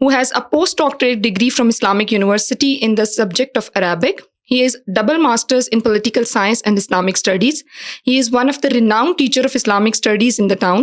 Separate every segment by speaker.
Speaker 1: who has a postdoctorate degree from Islamic University in the subject of Arabic. He is double masters in political science and Islamic studies. He is one of the renowned teacher of Islamic studies in the town.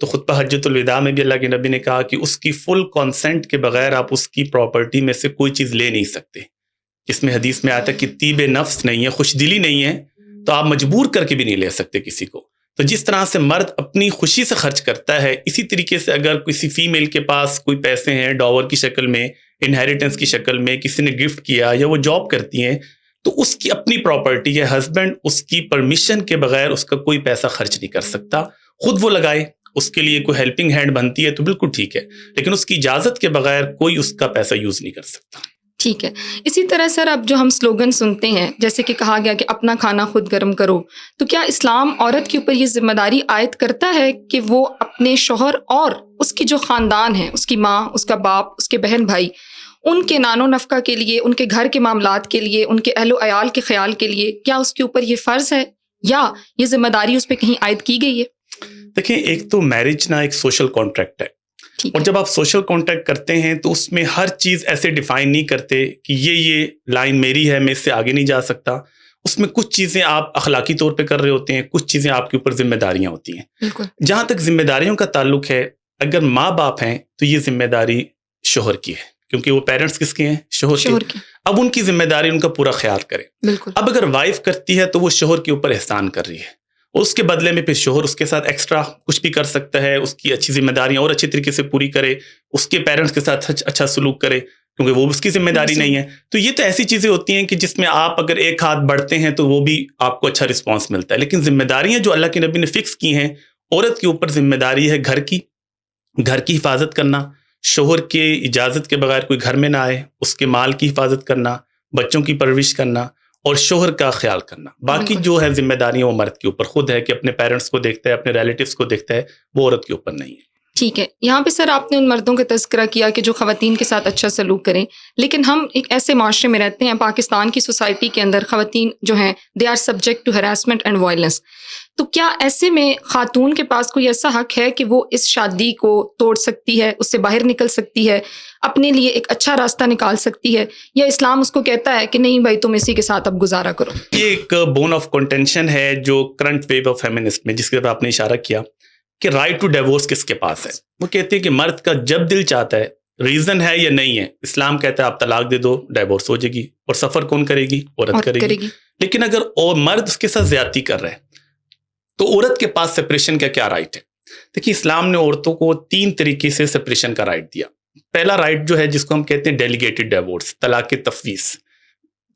Speaker 2: تو خطبہ حجۃ الوداع میں بھی اللہ کے نبی نے کہا کہ اس کی فل کانسنٹ کے بغیر آپ اس کی پراپرٹی میں سے کوئی چیز لے نہیں سکتے. اس میں حدیث میں آتا ہے کہ طیب نفس نہیں ہے، خوش دلی نہیں ہے، تو آپ مجبور کر کے بھی نہیں لے سکتے کسی کو. تو جس طرح سے مرد اپنی خوشی سے خرچ کرتا ہے، اسی طریقے سے اگر کسی فیمیل کے پاس کوئی پیسے ہیں ڈاور کی شکل میں، انہیریٹنس کی شکل میں، کسی نے گفٹ کیا یا وہ جاب کرتی ہیں، تو اس کی اپنی پراپرٹی ہے، ہسبینڈ اس کی پرمیشن کے بغیر اس کا کوئی پیسہ خرچ نہیں کر سکتا. خود وہ لگائے، اس کے لیے کوئی ہیلپنگ ہینڈ بنتی ہے تو بالکل ٹھیک ہے، لیکن اس کی اجازت کے بغیر کوئی اس کا پیسہ یوز نہیں کر سکتا.
Speaker 1: ٹھیک ہے. اسی طرح سر اب جو ہم سلوگن سنتے ہیں، جیسے کہ کہا گیا کہ اپنا کھانا خود گرم کرو، تو کیا اسلام عورت کے اوپر یہ ذمہ داری عائد کرتا ہے کہ وہ اپنے شوہر اور اس کی جو خاندان ہے، اس کی ماں، اس کا باپ، اس کے بہن بھائی، ان کے نان و نفقہ کے لیے، ان کے گھر کے معاملات کے لیے، ان کے اہل و عیال کے خیال کے لیے، کیا اس کے اوپر یہ فرض ہے یا یہ ذمہ داری اس پہ کہیں عائد کی گئی ہے؟
Speaker 2: دیکھیں، ایک تو میرج نا ایک سوشل کانٹریکٹ ہے، اور جب آپ سوشل کانٹریکٹ کرتے ہیں تو اس میں ہر چیز ایسے ڈیفائن نہیں کرتے کہ یہ لائن میری ہے، میں اس سے آگے نہیں جا سکتا. اس میں کچھ چیزیں آپ اخلاقی طور پہ کر رہے ہوتے ہیں، کچھ چیزیں آپ کے اوپر ذمہ داریاں ہوتی ہیں.
Speaker 1: بالکل.
Speaker 2: جہاں تک ذمہ داریوں کا تعلق ہے، اگر ماں باپ ہیں تو یہ ذمہ داری شوہر کی ہے، کیونکہ وہ پیرنٹس کس کے ہیں؟ شوہر کے. اب ان کی ذمہ داری ان کا پورا خیال کرے.
Speaker 1: بالکل.
Speaker 2: اب اگر وائف کرتی ہے تو وہ شوہر کے اوپر احسان کر رہی ہے، اس کے بدلے میں پھر شوہر اس کے ساتھ ایکسٹرا کچھ بھی کر سکتا ہے، اس کی اچھی ذمہ داریاں اور اچھی طریقے سے پوری کرے، اس کے پیرنٹس کے ساتھ اچھا سلوک کرے، کیونکہ وہ اس کی ذمہ داری نہیں ہے. تو یہ تو ایسی چیزیں ہوتی ہیں کہ جس میں آپ اگر ایک ہاتھ بڑھتے ہیں تو وہ بھی آپ کو اچھا رسپانس ملتا ہے. لیکن ذمہ داریاں جو اللہ کے نبی نے فکس کی ہیں، عورت کے اوپر ذمہ داری ہے گھر کی حفاظت کرنا، شوہر کے اجازت کے بغیر کوئی گھر میں نہ آئے، اس کے مال کی حفاظت کرنا، بچوں کی پرورش کرنا اور شوہر کا خیال کرنا. باقی جو ہے ذمہ داریاں وہ مرد کے اوپر خود ہے کہ اپنے پیرنٹس کو دیکھتا ہے، اپنے ریلیٹیوز کو دیکھتا ہے، وہ عورت کے اوپر نہیں ہے.
Speaker 1: ٹھیک ہے. یہاں پہ سر آپ نے ان مردوں کا تذکرہ کیا کہ جو خواتین کے ساتھ اچھا سلوک کریں، لیکن ہم ایک ایسے معاشرے میں رہتے ہیں، پاکستان کی سوسائٹی کے اندر خواتین جو ہیں they are subject to harassment and violence. تو کیا ایسے میں خاتون کے پاس کوئی ایسا حق ہے کہ وہ اس شادی کو توڑ سکتی ہے، اس سے باہر نکل سکتی ہے، اپنے لیے ایک اچھا راستہ نکال سکتی ہے، یا اسلام اس کو کہتا ہے کہ نہیں بھائی تم اسی کے ساتھ اب گزارا کرو؟
Speaker 2: یہ ایک بون آف کنٹینشن ہے جو کرنٹ ویو آف فیمنسٹ میں، جس کے آپ نے اشارہ کیا کہ رائٹ ٹو ڈیورس کس کے پاس ہے. وہ کہتے ہیں کہ مرد کا جب دل چاہتا ہے، ریزن ہے یا نہیں ہے، اسلام کہتا ہے آپ طلاق دے دو، ڈیورس ہو جائے گی، اور سفر کون کرے گی؟ عورت کرے گی. لیکن اگر مرد اس کے ساتھ زیادتی کر رہے تو عورت کے پاس سپریشن کا کیا رائٹ ہے؟ دیکھیے، اسلام نے عورتوں کو 3 طریقے سے سپریشن کا رائٹ دیا. پہلا رائٹ جو ہے جس کو ہم کہتے ہیں ڈیلیگیٹڈ ڈیورس، طلاق تفویض،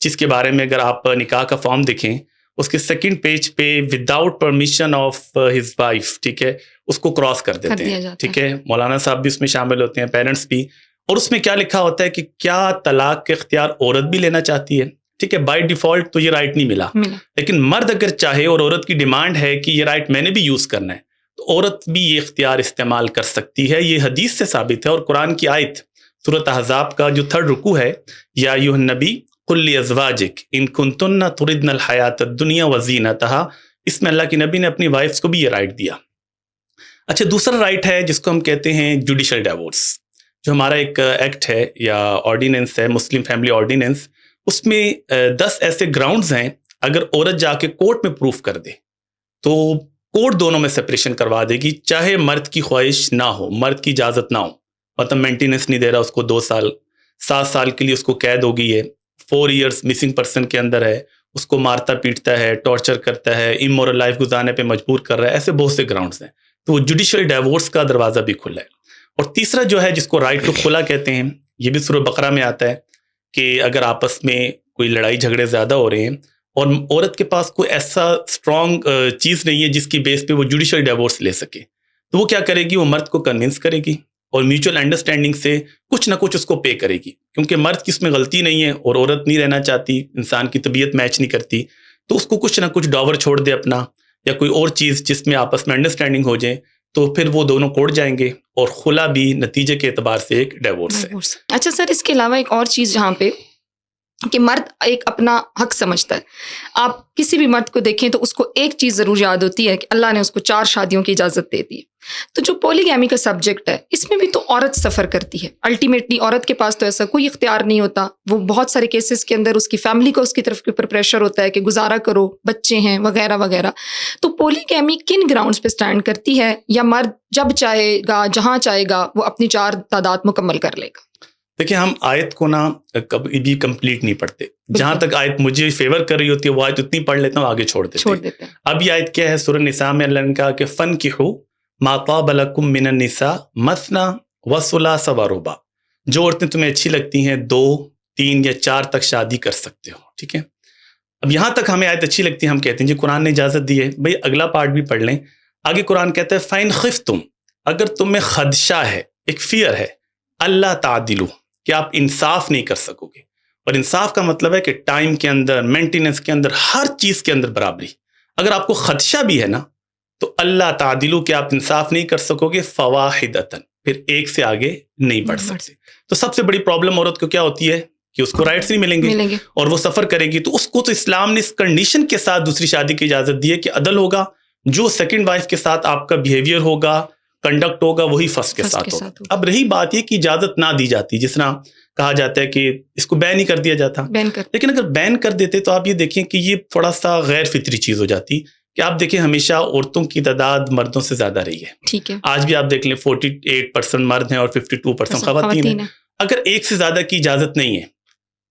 Speaker 2: جس کے بارے میں اگر آپ نکاح کا فارم دیکھیں، اس کے 2nd پیج پہ without permission of his wife, ٹھیک ہے، اس کو کراس کر دیتے ہیں. ٹھیک ہے، مولانا صاحب بھی اس میں شامل ہوتے ہیں، پیرنٹس بھی. اور اس میں کیا لکھا ہوتا ہے کہ کیا طلاق کا اختیار عورت بھی لینا چاہتی ہے؟ ٹھیک ہے، بائی ڈیفالٹ تو یہ رائٹ نہیں ملا، لیکن مرد اگر چاہے اور عورت کی ڈیمانڈ ہے کہ یہ رائٹ میں نے بھی یوز کرنا ہے، تو عورت بھی یہ اختیار استعمال کر سکتی ہے. یہ حدیث سے ثابت ہے، اور قرآن کی آیت سورۃ احزاب کا جو 3rd رکوع ہے، یا ایھا النبی قل لازواجک ان کنتن تردن الحیات الدنیا وزینتها، اس میں اللہ کے نبی نے اپنی وائفس کو بھی یہ رائٹ دیا. اچھا، دوسرا رائٹ ہے جس کو ہم کہتے ہیں جوڈیشل ڈیورس، جو ہمارا ایک ایکٹ ہے یا آرڈیننس ہے، مسلم فیملی آرڈیننس. اس میں 10 ایسے گراؤنڈز ہیں، اگر عورت جا کے کورٹ میں پروف کر دے تو کورٹ دونوں میں سپریشن کروا دے گی، چاہے مرد کی خواہش نہ ہو، مرد کی اجازت نہ ہو. مطلب مینٹیننس نہیں دے رہا اس کو 2 سال، 7 سال کے لیے اس کو قید ہو گئی ہے، 4 ایئرس مسنگ پرسن کے اندر ہے، اس کو مارتا پیٹتا ہے، ٹارچر کرتا ہے، امورل لائف گزارنے پہ مجبور کر رہا ہے. ایسے بہت سے گراؤنڈز ہیں، تو وہ جوڈیشل ڈیورس کا دروازہ بھی کھلا ہے. اور تیسرا جو ہے جس کو رائٹ ٹو خلا کہتے ہیں، یہ بھی سورہ بقرہ میں آتا ہے کہ اگر آپس میں کوئی لڑائی جھگڑے زیادہ ہو رہے ہیں اور عورت کے پاس کوئی ایسا اسٹرانگ چیز نہیں ہے جس کی بیس پہ وہ جوڈیشل ڈیورس لے سکے، تو وہ کیا کرے گی؟ وہ مرد کو کنونس کرے گی اور میوچل انڈرسٹینڈنگ سے کچھ نہ کچھ اس کو پے کرے گی، کیونکہ مرد کی اس میں غلطی نہیں ہے اور عورت نہیں رہنا چاہتی، انسان کی طبیعت میچ نہیں کرتی، تو اس کو کچھ نہ کچھ ڈاور چھوڑ دے اپنا، یا کوئی اور چیز جس میں آپس میں انڈرسٹینڈنگ ہو جائے، تو پھر وہ دونوں کوڑ جائیں گے، اور خلا بھی نتیجے کے اعتبار سے ایک ڈیورس ہے.
Speaker 1: اچھا سر، اس کے علاوہ ایک اور چیز جہاں پہ کہ مرد ایک اپنا حق سمجھتا ہے، آپ کسی بھی مرد کو دیکھیں تو اس کو ایک چیز ضرور یاد ہوتی ہے کہ اللہ نے اس کو 4 شادیوں کی اجازت دے دی. تو جو پولیگیمی کا سبجیکٹ ہے اس میں بھی تو عورت سفر کرتی ہے. الٹیمیٹلی عورت کے پاس تو ایسا کوئی اختیار نہیں ہوتا. وہ بہت سارے کیسز کے اندر اس کی فیملی کو اس کی طرف کے اوپر پریشر ہوتا ہے کہ گزارا کرو, بچے ہیں وغیرہ وغیرہ. تو پولیگیمی کن گراؤنڈز پہ سٹینڈ کرتی ہے, یا مرد جب چاہے گا جہاں چاہے گا وہ اپنی 4 تعداد مکمل کر لے گا؟
Speaker 2: دیکھیں ہم آیت کو نا کبھی بھی کمپلیٹ نہیں پڑھتے. جہاں تک آیت مجھے فیور کر رہی ہوتی ہے وہ آیت اتنی پڑھ لیتا ہوں, آگے چھوڑ دیتے ہیں. اب یہ آیت کیا ہے؟ سورہ نساء میں اللہ نے کہا کہ فَانْكِحُوا مَا طَابَ لَكُم مِّنَ النِّسَاءِ مَثْنَىٰ وَثُلَاثَ وَرُبَاعَ. جو عورتیں تمہیں اچھی لگتی ہیں 2, 3 یا 4 تک شادی کر سکتے ہو. ٹھیک ہے, اب یہاں تک ہمیں آیت اچھی لگتی ہے, ہم کہتے ہیں جی قرآن نے اجازت دی ہے. بھئی اگلا پارٹ بھی پڑھ لیں. آگے قرآن کہتا ہے فَإِنْ خِفْتُمْ, اگر تمہیں خدشہ ہے, ایک فیئر ہے, اللہ تعدلوا, کہ آپ انصاف نہیں کر سکو گے. اور انصاف کا مطلب ہے کہ ٹائم کے اندر, مینٹیننس کے اندر, ہر چیز کے اندر برابری. اگر آپ کو خدشہ بھی ہے نا تو اللہ تعدلوا کہ آپ انصاف نہیں کر سکو گے, فواحدۃ, پھر ایک سے آگے نہیں بڑھ سکتے. تو سب سے بڑی پرابلم عورت کو کیا ہوتی ہے کہ اس کو رائٹس نہیں ملیں گے اور وہ سفر کرے گی. تو اس کو تو اسلام نے اس کنڈیشن کے ساتھ دوسری شادی کی اجازت دی ہے کہ عدل ہوگا, جو سیکنڈ وائف کے ساتھ آپ کا بیہیویئر ہوگا, کنڈکٹ ہوگا, وہی فرسٹ کے ساتھ ہوگا. اب رہی بات یہ کہ اجازت نہ دی جاتی, جس طرح کہا جاتا ہے کہ اس کو بین ہی کر دیا جاتا, لیکن اگر بین کر دیتے تو آپ یہ دیکھیں کہ یہ تھوڑا سا غیر فطری چیز ہو جاتی. کہ آپ دیکھیں ہمیشہ عورتوں کی تعداد مردوں سے زیادہ رہی ہے.
Speaker 1: ٹھیک ہے,
Speaker 2: آج بھی آپ دیکھ لیں 48% مرد ہیں اور 52% خواتین ہیں. اگر ایک سے زیادہ کی اجازت نہیں ہے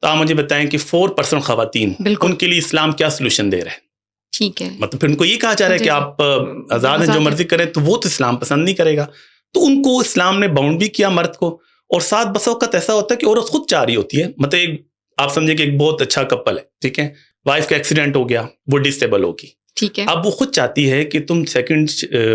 Speaker 2: تو آپ مجھے بتائیں کہ 4% خواتین, ان کے لیے اسلام کیا سلوشن دے رہا ہے؟
Speaker 1: ٹھیک ہے,
Speaker 2: مطلب پھر ان کو یہ کہا جا رہا ہے کہ آپ آزاد ہیں, جو مرضی کریں, تو وہ تو اسلام پسند نہیں کرے گا. تو ان کو اسلام نے باؤنڈ بھی کیا مرد کو. اور ساتھ بس اوقات ایسا ہوتا ہے کہ عورت خود چاہ رہی ہوتی ہے. مطلب ایک آپ سمجھے کہ ایک بہت اچھا کپل ہے, ٹھیک ہے, وائف کا ایکسیڈنٹ ہو گیا, وہ ڈسیبل ہوگی, ٹھیک ہے, اب وہ خود چاہتی ہے کہ تم سیکنڈ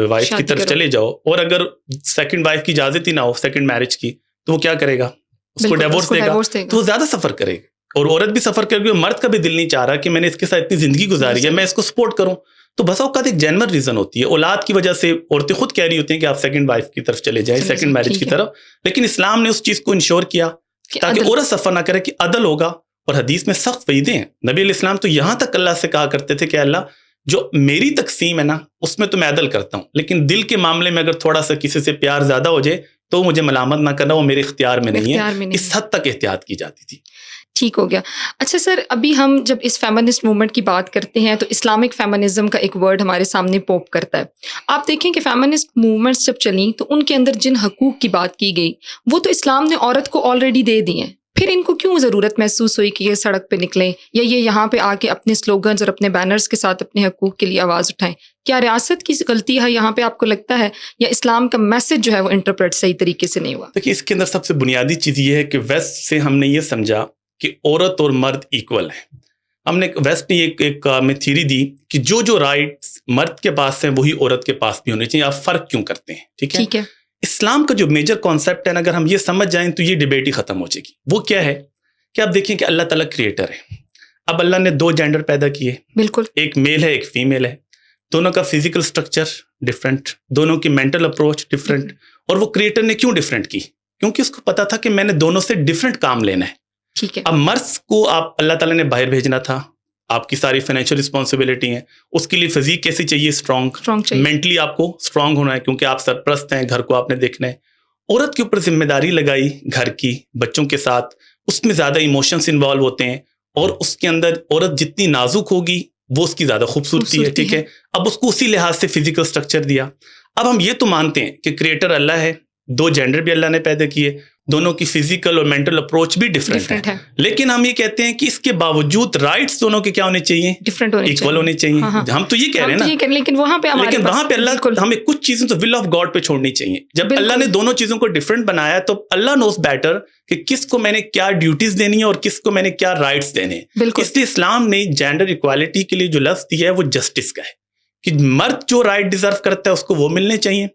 Speaker 2: وائف کی طرف چلے جاؤ, اور اگر سیکنڈ وائف کی اجازت ہی نہ ہو سیکنڈ میرج کی, تو وہ کیا کرے گا؟ اس کو ڈیورس دے گا. تو وہ زیادہ سفر کرے گا, اور عورت بھی سفر کرے گی. مرد کا بھی دل نہیں چاہ رہا کہ میں نے اس کے ساتھ اتنی زندگی گزاری ہے, میں اس کو سپورٹ کروں. تو بس اوقات ایک جینور ریزن ہوتی ہے, اولاد کی وجہ سے عورتیں خود کہہ رہی ہوتی ہیں کہ آپ سیکنڈ وائف کی طرف چلے جائیں, سیکنڈ میرج کی طرف. لیکن اسلام نے اس چیز کو انشور کیا تاکہ عورت سفر نہ کرے, کہ عدل ہوگا. اور حدیث میں سخت وعیدیں ہیں. نبی علیہ السلام تو یہاں تک اللہ سے کہا کرتے تھے کہ اللہ جو میری تقسیم ہے نا اس میں تو میں عدل کرتا ہوں, لیکن دل کے معاملے میں اگر تھوڑا سا کسی سے پیار زیادہ ہو جائے تو مجھے ملامت نہ کرنا, وہ میرے اختیار میں نہیں ہے. اس حد تک احتیاط کی جاتی تھی.
Speaker 1: ٹھیک ہو گیا. اچھا سر, ابھی ہم جب اس فیمنسٹ موومنٹ کی بات کرتے ہیں تو اسلامک فیمنزم کا ایک ورڈ ہمارے سامنے پوپ کرتا ہے. آپ دیکھیں کہ فیمنسٹ موومنٹس جب چلیں تو ان کے اندر جن حقوق کی بات کی گئی وہ تو اسلام نے عورت کو آلریڈی دے دی ہیں. پھر ان کو کیوں ضرورت محسوس ہوئی کہ یہ سڑک پہ نکلیں یا یہ یہاں پہ آ کے اپنے سلوگنز اور اپنے بینرز کے ساتھ اپنے حقوق کے لیے آواز اٹھائیں؟ کیا ریاست کی غلطی ہے یہاں پہ آپ کو لگتا ہے, یا اسلام کا میسج جو ہے وہ انٹرپریٹ صحیح طریقے سے نہیں ہوا؟
Speaker 2: دیکھیے اس کے اندر سب سے بنیادی چیز یہ ہے کہ ویسٹ سے ہم نے یہ سمجھا کہ عورت اور مرد ایکول ہیں. ہم نے ویسٹ نے ایک میں تھیوری دی کہ جو رائٹس مرد کے پاس ہیں وہی عورت کے پاس بھی ہونے چاہیے. آپ فرق کیوں کرتے ہیں؟ ٹھیک ہے. اسلام کا جو میجر کانسیپٹ ہے نا, اگر ہم یہ سمجھ جائیں تو یہ ڈیبیٹ ہی ختم ہو جائے گی. وہ کیا ہے کہ آپ دیکھیں کہ اللہ تعالیٰ کریٹر ہے. اب اللہ نے 2 جینڈر پیدا کیے, بالکل, ایک میل ہے ایک فیمیل ہے. دونوں کا فزیکل سٹرکچر ڈفرینٹ, دونوں کی مینٹل اپروچ ڈفرینٹ. اور وہ کریٹر نے کیوں ڈفرینٹ کی؟ کیونکہ اس کو پتا تھا کہ میں نے دونوں سے ڈفرینٹ کام لینا ہے. ٹھیک ہے. اب مرد کو آپ اللہ تعالیٰ نے باہر بھیجنا تھا, آپ کی ساری فائنینشیل رسپانسبلٹی ہیں, اس کے لیے فزیک کیسی چاہیے؟ اسٹرانگ. مینٹلی آپ کو اسٹرانگ ہونا ہے کیونکہ آپ سرپرست ہیں, گھر کو آپ نے دیکھنا ہے. عورت کے اوپر ذمہ داری لگائی گھر کی, بچوں کے ساتھ, اس میں زیادہ ایموشنز انوالو ہوتے ہیں, اور اس کے اندر عورت جتنی نازک ہوگی وہ اس کی زیادہ خوبصورتی ہے. ٹھیک ہے. اب اس کو اسی لحاظ سے فزیکل سٹرکچر دیا. اب ہم یہ تو مانتے ہیں کہ کریٹر اللہ ہے, 2 جینڈر بھی اللہ نے پیدا کیے, دونوں کی فزیکل اور مینٹل اپروچ بھی ڈفرینٹ ہے. لیکن ہم یہ کہتے ہیں کہ اس کے باوجود رائٹس دونوں کے کیا ہونے چاہیے؟ ڈفرینٹ ہونے, ایکول ہونے چاہیے. ہم تو یہ کہہ رہے ہیں نا, لیکن وہاں پہ اللہ ہمیں کچھ چیزیں تو ول آف گاڈ پہ چھوڑنی چاہیے. جب اللہ نے دونوں چیزوں کو ڈفرینٹ بنایا تو اللہ نوز بیٹر کہ کس کو میں نے کیا ڈیوٹیز دینی ہے اور کس کو میں نے کیا رائٹس دینے ہیں. اس لیے اسلام نے جینڈر ایکوالٹی کے لیے جو لفظ دیا ہے وہ جسٹس کا ہے, کہ مرد جو رائٹ ڈیزرو کرتا ہے اس کو وہ ملنے چاہیے,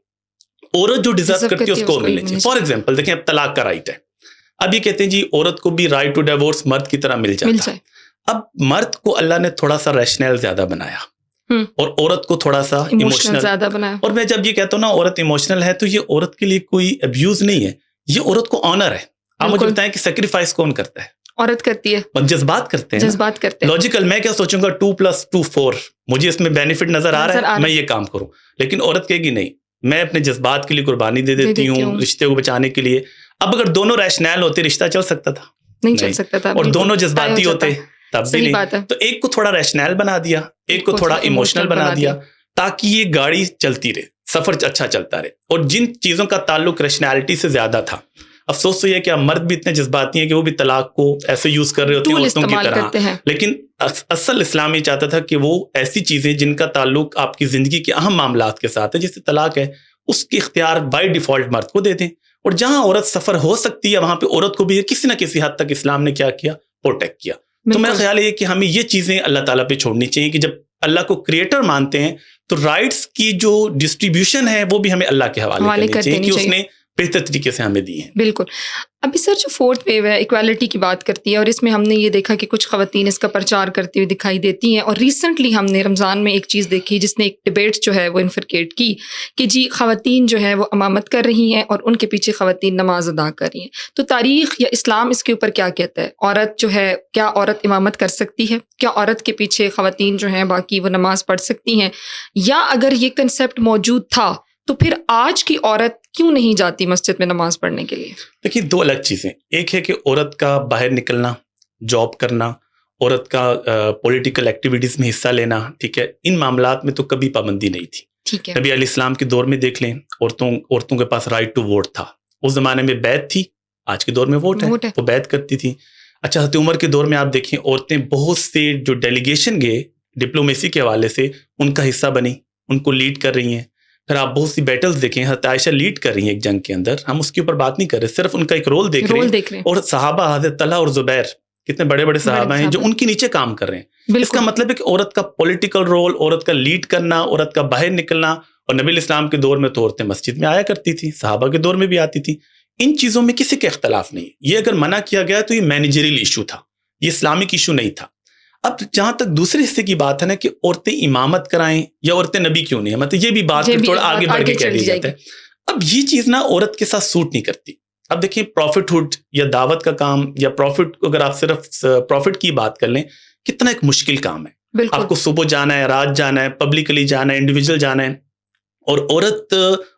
Speaker 2: عورت جو ڈیزرو کرتی ہے اس کو ملنے چاہیے. فار ایگزامپل دیکھیں, اب طلاق کا رائٹ ہے, اب یہ کہتے ہیں جی عورت کو بھی رائٹ ٹو ڈیورس مرد کی طرح مل جاتا ہے. اب مرد کو اللہ نے تھوڑا سا ریشنل زیادہ بنایا اور عورت کو تھوڑا سا ایموشنل زیادہ بنایا. اور میں جب یہ کہتا ہوں نا عورت ایموشنل ہے, تو یہ عورت کے لیے کوئی ابیوز نہیں ہے, یہ عورت کو آنر ہے. آپ مجھے بتائیں کہ سیکریفائس کون کرتا ہے؟ عورت کرتی ہے. جذبات کرتے ہیں. لاجیکل میں کیا سوچوں گا 2 + 2 4, مجھے اس میں بینیفٹ نظر آ رہا ہے, میں یہ کام کروں. لیکن عورت کہے گی نہیں, میں اپنے جذبات کے لیے قربانی دے دیتی ہوں رشتے کو بچانے کے لیے. اب اگر دونوں ریشنل ہوتے رشتہ چل سکتا تھا؟
Speaker 1: نہیں چل سکتا تھا.
Speaker 2: اور دونوں جذباتی ہوتے تب بھی نہیں. تو ایک کو تھوڑا ریشنل بنا دیا, ایک کو تھوڑا ایموشنل بنا دیا, تاکہ یہ گاڑی چلتی رہے, سفر اچھا چلتا رہے. اور جن چیزوں کا تعلق ریشنالٹی سے زیادہ تھا, افسوس تو یہ کہ مرد بھی اتنے جذباتی ہیں کہ وہ بھی طلاق کو ایسے یوز کر رہے ہوتے ہیں عورتوں کی طرح. لیکن اصل اسلام یہ چاہتا تھا کہ وہ ایسی چیزیں جن کا تعلق آپ کی زندگی کے اہم معاملات کے ساتھ ہے, جیسے طلاق ہے, اس کے اختیار بائی ڈیفالٹ مرد کو دے دیں. اور جہاں عورت سفر ہو سکتی ہے وہاں پہ عورت کو بھی کسی نہ کسی حد تک اسلام نے کیا کیا, پروٹیکٹ کیا. تو میرا خیال ہے کہ ہمیں یہ چیزیں اللہ تعالیٰ پہ چھوڑنی چاہیے کہ جب اللہ کو کریٹر مانتے ہیں تو رائٹس کی جو ڈسٹریبیوشن ہے وہ بھی ہمیں اللہ کے حوالے کرنی چاہیے کہ اس نے بہتر طریقے سے ہمیں دی ہیں.
Speaker 1: بالکل. ابھی سر جو فورتھ ویو ہے ایکویلٹی کی بات کرتی ہے, اور اس میں ہم نے یہ دیکھا کہ کچھ خواتین اس کا پرچار کرتی ہوئی دکھائی دیتی ہیں. اور ریسنٹلی ہم نے رمضان میں ایک چیز دیکھی جس نے ایک ڈبیٹ جو ہے وہ انفرکیٹ کی کہ جی خواتین جو ہے وہ امامت کر رہی ہیں اور ان کے پیچھے خواتین نماز ادا کر رہی ہیں. تو تاریخ یا اسلام اس کے اوپر کیا کہتا ہے؟ عورت جو ہے, کیا عورت امامت کر سکتی ہے؟ کیا عورت کے پیچھے خواتین جو ہیں باقی وہ نماز پڑھ سکتی ہیں؟ یا اگر یہ کنسیپٹ موجود تھا تو پھر آج کی عورت کیوں نہیں جاتی مسجد میں نماز پڑھنے کے لیے؟
Speaker 2: دیکھیے دو الگ چیزیں. ایک ہے کہ عورت کا باہر نکلنا, جاب کرنا, عورت کا پولیٹیکل ایکٹیویٹیز میں حصہ لینا, ٹھیک ہے, ان معاملات میں تو کبھی پابندی نہیں تھی.
Speaker 1: ٹھیک ہے.
Speaker 2: نبی علیہ السلام کے دور میں دیکھ لیں, عورتوں کے پاس رائٹ ٹو ووٹ تھا. اس زمانے میں بیعت تھی, آج کے دور میں ووٹ ہے, وہ بیعت کرتی تھی. اچھا, حضرت عمر کے دور میں آپ دیکھیں عورتیں بہت سے جو ڈیلیگیشن گئے ڈپلومیسی کے حوالے سے ان کا حصہ بنی, ان کو لیڈ کر رہی ہیں. پھر آپ بہت سی بیٹلز دیکھیں, حضرت عائشہ لیڈ کر رہی ہیں ایک جنگ کے اندر, ہم اس کے اوپر بات نہیں کر رہے, صرف ان کا ایک رول دیکھ رہے ہیں. اور صحابہ حضرت طلحہ اور زبیر کتنے بڑے بڑے صحابہ ہیں جو ان کے نیچے کام کر رہے ہیں. اس کا مطلب ہے کہ عورت کا پولیٹیکل رول, عورت کا لیڈ کرنا, عورت کا باہر نکلنا. اور نبی علیہ السلام کے دور میں تو عورتیں مسجد میں آیا کرتی تھی, صحابہ کے دور میں بھی آتی تھی. ان چیزوں میں کسی کا اختلاف نہیں. یہ اگر منع کیا گیا تو یہ مینیجریل ایشو تھا, یہ اسلامک ایشو نہیں تھا. اب جہاں تک دوسرے حصے کی بات ہے نا کہ عورتیں امامت کرائیں یا عورتیں نبی کیوں نہیں ہیں, مطلب یہ بھی بات تھوڑا آگے بڑھ کے کہہ دی جاتا ہے. اب یہ چیز نا عورت کے ساتھ سوٹ نہیں کرتی. اب دیکھیں پروفٹ ہوڈ یا دعوت کا کام یا پروفٹ, اگر آپ صرف پروفٹ کی بات کر لیں, کتنا ایک مشکل کام ہے. آپ کو صبح جانا ہے, رات جانا ہے, پبلکلی جانا ہے, انڈیویجول جانا ہے. اور عورت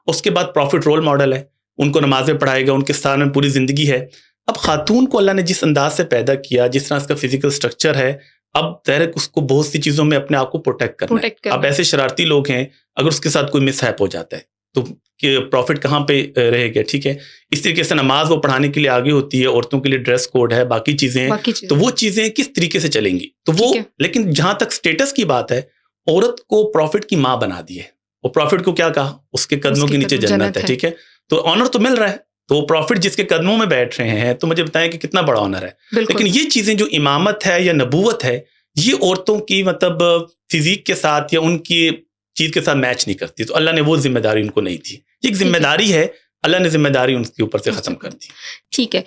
Speaker 2: اس کے بعد پروفٹ رول ماڈل ہے, ان کو نمازیں پڑھائے گا, ان کے ساتھ میں پوری زندگی ہے. اب خاتون کو اللہ نے جس انداز سے پیدا کیا, جس طرح اس کا فزیکل سٹرکچر ہے, اب تحریک اس کو بہت سی چیزوں میں اپنے آپ کو پروٹیکٹ کرنا ہے. اب ایسے شرارتی لوگ ہیں, اگر اس کے ساتھ کوئی مس ہیپ ہو جاتا ہے تو پروفٹ کہاں پہ رہے گا, ٹھیک ہے. اس طریقے سے نماز وہ پڑھانے کے لیے آگے ہوتی ہے, عورتوں کے لیے ڈریس کوڈ ہے, باقی چیزیں ہیں, تو وہ چیزیں کس طریقے سے چلیں گی تو وہ. لیکن جہاں تک سٹیٹس کی بات ہے, عورت کو پروفٹ کی ماں بنا دی ہے. اور پروفٹ کو کیا کہا, اس کے قدموں کے نیچے جنت ہے, ٹھیک ہے. تو آنر تو مل رہا ہے, تو وہ پروفٹ جس کے قدموں میں بیٹھ رہے ہیں, تو مجھے بتائیں کہ کتنا بڑا آنر ہے. لیکن یہ چیزیں جو امامت ہے یا نبوت ہے, یہ عورتوں کی مطلب فزیک کے ساتھ یا ان کی چیز کے ساتھ میچ نہیں کرتی. تو اللہ نے وہ ذمہ داری ان کو نہیں دی. یہ ایک ذمہ داری ہے, اللہ نے ذمہ داری ان کے اوپر سے ختم کر دی.
Speaker 1: ٹھیک ہے.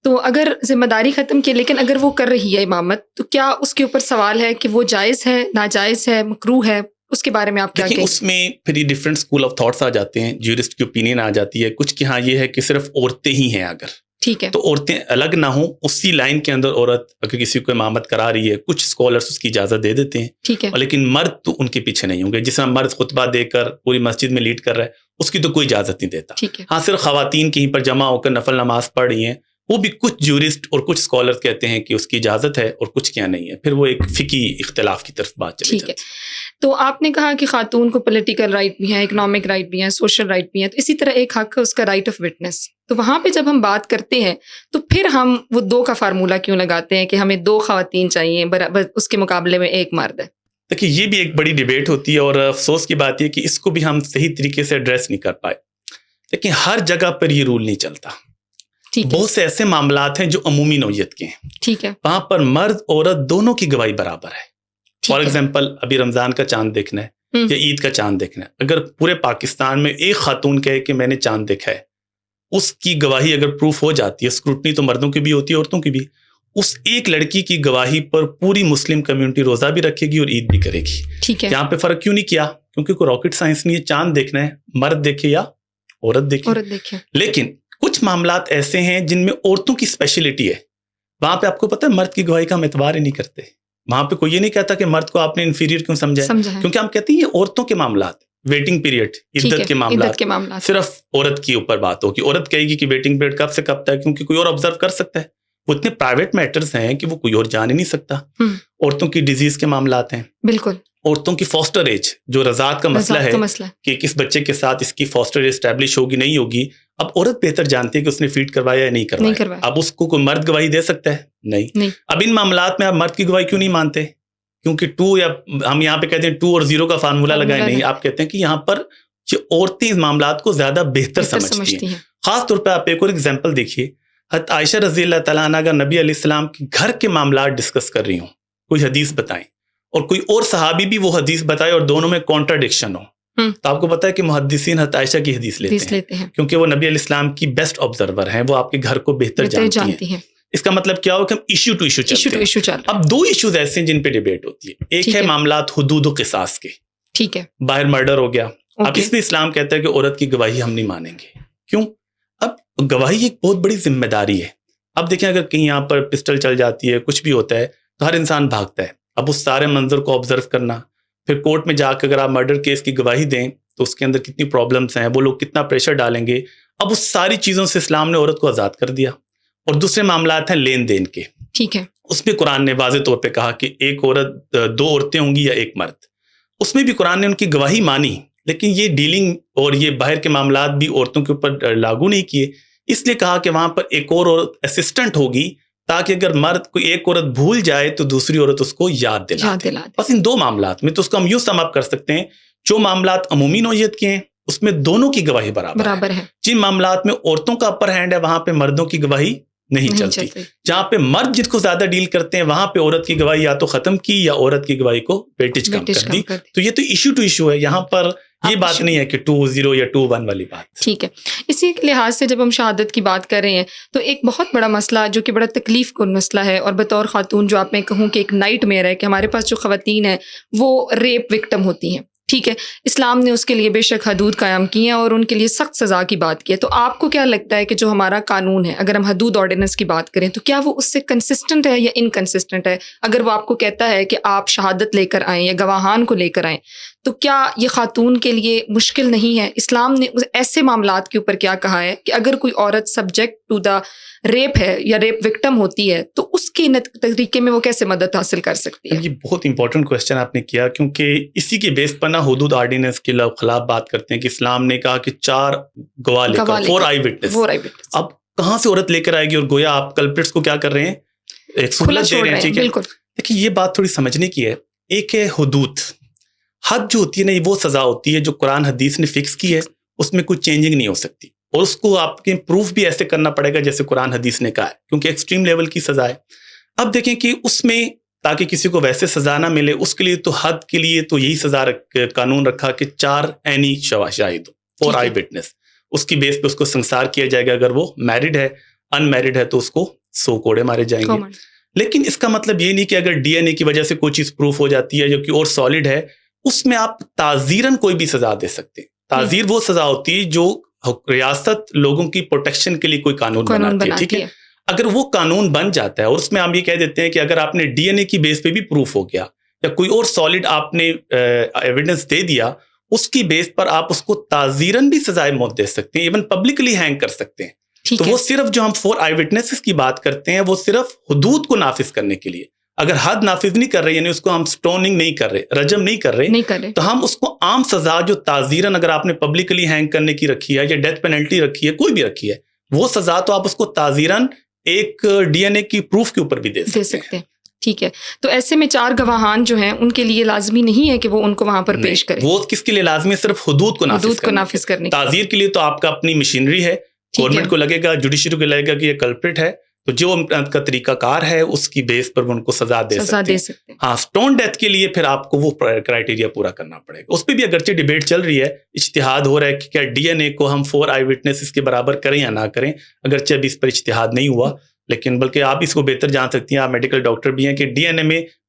Speaker 1: تو اگر ذمہ داری ختم کی, لیکن اگر وہ کر رہی ہے امامت, تو کیا اس کے اوپر سوال ہے کہ وہ جائز ہے, ناجائز ہے, مکروہ ہے؟ اس کے بارے میں آپ کیا کہیں؟
Speaker 2: اس میں پھر ڈفرینٹ اسکول آف تھاٹس آ جاتے ہیں, جیورسٹ کی اوپینین آ جاتی ہے. کچھ کہ ہاں یہ ہے کہ صرف عورتیں ہی ہیں, اگر
Speaker 1: ٹھیک ہے
Speaker 2: تو عورتیں الگ نہ ہوں, اسی لائن کے اندر عورت اگر کسی کو امامت کرا رہی ہے, کچھ اسکالرس اس کی اجازت دے دیتے ہیں,
Speaker 1: ٹھیک ہے.
Speaker 2: لیکن مرد تو ان کے پیچھے نہیں ہوں گے. جس طرح مرد خطبہ دے کر پوری مسجد میں لیڈ کر رہا ہے, اس کی تو کوئی اجازت نہیں دیتا. ہاں صرف خواتین کہیں پر جمع ہو کر نفل نماز پڑھ رہی ہیں, وہ بھی کچھ جورسٹ اور کچھ اسکالر کہتے ہیں کہ اس کی اجازت ہے اور کچھ کیا نہیں ہے. پھر وہ ایک فقہی اختلاف کی طرف بات چلی جاتی ہے.
Speaker 1: تو آپ نے کہا کہ خاتون کو پولیٹیکل رائٹ بھی ہیں, اکنامک رائٹ بھی ہیں, سوشل رائٹ بھی ہیں, تو اسی طرح ایک حق ہے اس کا رائٹ آف وٹنس. تو وہاں پہ جب ہم بات کرتے ہیں تو پھر ہم وہ 2 کا فارمولہ کیوں لگاتے ہیں کہ ہمیں 2 خواتین چاہیے, اس کے مقابلے میں 1 مرد ہے؟
Speaker 2: دیکھیے یہ بھی ایک بڑی ڈیبیٹ ہوتی ہے, اور افسوس کی بات یہ کہ اس کو بھی ہم صحیح طریقے سے ایڈریس نہیں کر پائے. لیکن ہر جگہ پر یہ رول نہیں چلتا. بہت سے ایسے معاملات ہیں جو عمومی نوعیت کے ہیں,
Speaker 1: ٹھیک ہے,
Speaker 2: وہاں پر مرد عورت دونوں کی گواہی برابر ہے. فار ایگزامپل ابھی رمضان کا چاند دیکھنا ہے یا عید کا چاند دیکھنا ہے, اگر پورے پاکستان میں ایک خاتون کہے کہ میں نے چاند دیکھا ہے, اس کی گواہی اگر پروف ہو جاتی ہے, اسکروٹنی تو مردوں کی بھی ہوتی ہے عورتوں کی بھی, اس ایک لڑکی کی گواہی پر پوری مسلم کمیونٹی روزہ بھی رکھے گی اور عید بھی کرے گی.
Speaker 1: ٹھیک ہے,
Speaker 2: یہاں پہ فرق کیوں نہیں کیا؟ کیونکہ کوئی راکٹ سائنس نہیں ہے, چاند دیکھنا ہے, مرد دیکھے یا عورت دیکھے. لیکن کچھ معاملات ایسے ہیں جن میں عورتوں کی اسپیشلٹی ہے, وہاں پہ آپ کو پتہ ہے مرد کی گواہی کا ہم اعتبار ہی نہیں کرتے. وہاں پہ کوئی یہ نہیں کہتا کہ مرد کو آپ نے انفیریئر کیوں سمجھا ہے، کیونکہ ہم کہتے ہیں یہ عورتوں کے معاملات، ویٹنگ پیریڈ، عدت کے معاملات صرف عورت کے اوپر بات ہوگی. عورت کہے گی کہ ویٹنگ پیریڈ کب سے کب تک، کیونکہ کوئی اور آبزرو کر سکتا ہے. وہ اتنے پرائیویٹ میٹرز ہیں کہ وہ کوئی اور جان ہی نہیں سکتا. عورتوں کی ڈیزیز کے معاملات ہیں،
Speaker 1: بالکل.
Speaker 2: عورتوں کی فاسٹر ایج جو رضاعت کا مسئلہ ہے کہ کس بچے کے ساتھ اس کی فاسٹر ایج اسٹیبلش ہوگی نہیں ہوگی، اب عورت بہتر جانتی ہے کہ اس نے فیڈ کروایا یا نہیں کروایا. اب اس کو کوئی مرد گواہی دے سکتا ہے؟ نہیں. اب ان معاملات میں آپ مرد کی گواہی کیوں نہیں مانتے؟ کیونکہ 2 یا ہم یہاں پہ کہتے ہیں 2 اور 0 کا فارمولا لگائے نہیں، آپ کہتے ہیں کہ یہاں پر یہ عورتیں اس معاملات کو زیادہ بہتر سمجھتی ہیں. خاص طور پہ آپ ایک اور ایگزامپل دیکھیے، حضرت عائشہ رضی اللہ تعالیٰ عنہ کا نبی علیہ السلام کے گھر کے معاملات ڈسکس کر رہی ہوں، کوئی حدیث بتائیں، اور کوئی اور صحابی بھی وہ حدیث بتائے اور دونوں میں کانٹراڈکشن ہو، تو آپ کو پتا ہے کہ محدثین حضرت عائشہ کی حدیث لیتے ہیں کیونکہ وہ نبی علیہ السلام کی بیسٹ آبزرور ہیں، وہ آپ کے گھر کو بہتر جانتی ہیں. اس کا مطلب کیا ہو کہ ہم ایشو ٹو ایشو چلتے ہیں. اب 2 ایشوز ایسے ہیں جن پہ ڈیبیٹ ہوتی ہے. ایک ہے معاملات حدود و قصاص کے، ٹھیک ہے، باہر مرڈر ہو گیا، اب اس میں اسلام کہتا ہے کہ عورت کی گواہی ہم نہیں مانیں گے. کیوں؟ اب گواہی ایک بہت بڑی ذمہ داری ہے. اب دیکھیں اگر کہیں یہاں پر پسٹل چل جاتی ہے، کچھ بھی ہوتا ہے، تو ہر انسان بھاگتا ہے. اب اس سارے منظر کو آبزرو کرنا، پھر کورٹ میں جا کے اگر آپ مرڈر کیس کی گواہی دیں تو اس کے اندر کتنی پرابلمس ہیں، وہ لوگ کتنا پریشر ڈالیں گے. اب اس ساری چیزوں سے اسلام نے عورت کو آزاد کر دیا. اور دوسرے معاملات ہیں لین دین کے، ٹھیک ہے، اس میں قرآن نے واضح طور پہ کہا کہ ایک عورت 2 عورتیں ہوں گی یا ایک مرد. اس میں بھی قرآن نے ان کی گواہی مانی، لیکن یہ ڈیلنگ اور یہ باہر کے معاملات بھی عورتوں کے اوپر لاگو نہیں کیے. اس لیے کہا کہ وہاں پر ایک اور عورت اسسٹنٹ ہوگی، تاکہ اگر مرد کوئی ایک عورت بھول جائے تو دوسری عورت اس کو یاد دلا دے. بس ان 2 معاملات میں تو اس کو ہم یوں سم اپ کر سکتے ہیں، جو معاملات عمومی نوعیت کے ہیں اس میں دونوں کی گواہی برابر ہے. جن معاملات میں عورتوں کا اپر ہینڈ ہے وہاں پہ مردوں کی گواہی نہیں چلتی. جہاں پہ مرد جس کو زیادہ ڈیل کرتے ہیں وہاں پہ عورت کی گواہی یا تو ختم کی یا عورت کی گواہی کو ویٹیج کم کر دی. تو یہ تو ایشو ٹو ایشو ہے، یہاں پر یہ بات نہیں ہے کہ 2-0 یا 2-1 والی بات. ٹھیک ہے.
Speaker 1: اسی لحاظ سے جب ہم شہادت کی بات کر رہے ہیں تو ایک بہت بڑا مسئلہ جو کہ بڑا تکلیف کن مسئلہ ہے، اور بطور خاتون جو آپ میں کہوں کہ ایک نائٹ میئر ہے کہ ہمارے پاس جو خواتین ہیں وہ ریپ وکٹم ہوتی ہیں. ٹھیک ہے، اسلام نے اس کے لیے بے شک حدود قائم کی ہیں اور ان کے لیے سخت سزا کی بات کی ہے. تو آپ کو کیا لگتا ہے کہ جو ہمارا قانون ہے، اگر ہم حدود آرڈیننس کی بات کریں تو کیا وہ اس سے کنسسٹنٹ ہے یا انکنسسٹنٹ ہے؟ اگر وہ آپ کو کہتا ہے کہ آپ شہادت لے کر آئیں یا گواہان کو لے کر آئیں، تو کیا یہ خاتون کے لیے مشکل نہیں ہے؟ اسلام نے ایسے معاملات کے اوپر کیا کہا ہے کہ اگر کوئی عورت سبجیکٹ ٹو دا ریپ ہے یا ریپ وکٹم ہوتی ہے تو اس کے طریقے میں وہ کیسے مدد حاصل کر سکتی ہے؟
Speaker 2: یہ بہت امپورٹنٹ کوشچن آپ نے کیا، کیونکہ اسی کے بیس پر نا حدود آرڈیننس کے خلاف بات کرتے ہیں کہ اسلام نے کہا کہ 4 گواہ لے کر 4 آئی وٹنس. اب کہاں سے عورت لے کر آئے گی؟ اور گویا آپ کلپریٹس کو کیا کر رہے ہیں؟ ایک سہولت دے رہے ہیں. ٹھیک ہے، دیکھیے یہ بات تھوڑی سمجھنے کی ہے. ایک ہے حدود، حد جو ہوتی ہے نا وہ سزا ہوتی ہے جو قرآن حدیث نے فکس کی ہے، اس میں کوئی چینجنگ نہیں ہو سکتی، اور اس کو آپ کے پروف بھی ایسے کرنا پڑے گا جیسے قرآن حدیث نے کہا ہے، کیونکہ ایکسٹریم لیول کی سزا ہے. اب دیکھیں کہ اس میں تاکہ کسی کو ویسے سزا نہ ملے، اس کے لیے تو حد کے لیے تو یہی سزا قانون رکھا کہ 4 عینی شواہد، 4 آئی وٹنس. اس کی بیس پہ اس کو سنسار کیا جائے گا. اگر وہ میرڈ ہے، ان میرڈ ہے تو اس کو 100 کوڑے مارے جائیں گے. لیکن اس کا مطلب یہ نہیں کہ اگر ڈی این اے کی وجہ سے کوئی چیز پروف ہو جاتی ہے جو کہ اور سالڈ ہے، اس میں آپ تعزیراً کوئی بھی سزا دے سکتے ہیں. تعزیر وہ سزا ہوتی ہے جو ریاست لوگوں کی پروٹیکشن کے لیے کوئی قانون بناتی ہے. ٹھیک ہے، اگر وہ قانون بن جاتا ہے اور اس میں ہم یہ کہہ دیتے ہیں کہ اگر آپ نے ڈی این اے کی بیس پہ بھی پروف ہو گیا یا کوئی اور سالڈ آپ نے ایویڈنس دے دیا، اس کی بیس پر آپ اس کو تعزیراً بھی سزائے موت دے سکتے ہیں، ایون پبلکلی ہینگ کر سکتے ہیں. تو وہ صرف جو ہم 4 آئی وٹنسز کی بات کرتے ہیں وہ صرف حدود کو نافذ کرنے کے لیے. اگر حد نافذ نہیں کر رہے، یعنی اس کو ہم سٹوننگ نہیں کر رہے، رجم نہیں کر رہے، تو ہم اس کو عام سزا جو تعزیراً اگر آپ نے پبلکلی ہینگ کرنے کی رکھی ہے یا ڈیتھ پینلٹی رکھی ہے، کوئی بھی رکھی ہے، وہ سزا تو آپ اس کو تعزیراً ایک ڈی این اے کی پروف کے اوپر بھی دے سکتے ہیں.
Speaker 1: ٹھیک ہے، تو ایسے میں 4 گواہان جو ہیں ان کے لیے لازمی نہیں ہے کہ وہ ان کو وہاں پر پیش کریں.
Speaker 2: وہ کس کے لیے لازمی ہے؟ صرف حدود کو نافذ کرنے. تعزیر کے لیے تو آپ کا اپنی مشینری ہے، گورنمنٹ کو لگے گا، جوڈیشری کو لگے گا کہ یہ کلپریٹ ہے، تو جو ان کا طریقہ کار ہے اس کی بیس پر وہ ان کو سزا دے سکتے ہیں. ہاں، سٹون ڈیتھ کے لیے پھر آپ کو وہ کرائٹیریا پورا کرنا پڑے گا. اس پہ بھی اگرچہ ڈیبیٹ چل رہی ہے، اجتہاد ہو رہا ہے کہ کیا ڈی این اے کو ہم 4 آئی وٹنس اس کے برابر کریں یا نہ کریں. اگرچہ ابھی اس پر اجتہاد نہیں ہوا، لیکن بلکہ آپ اس کو بہتر جان سکتی ہیں، آپ میڈیکل ڈاکٹر بھی ہیں، کہ ڈی این اے میں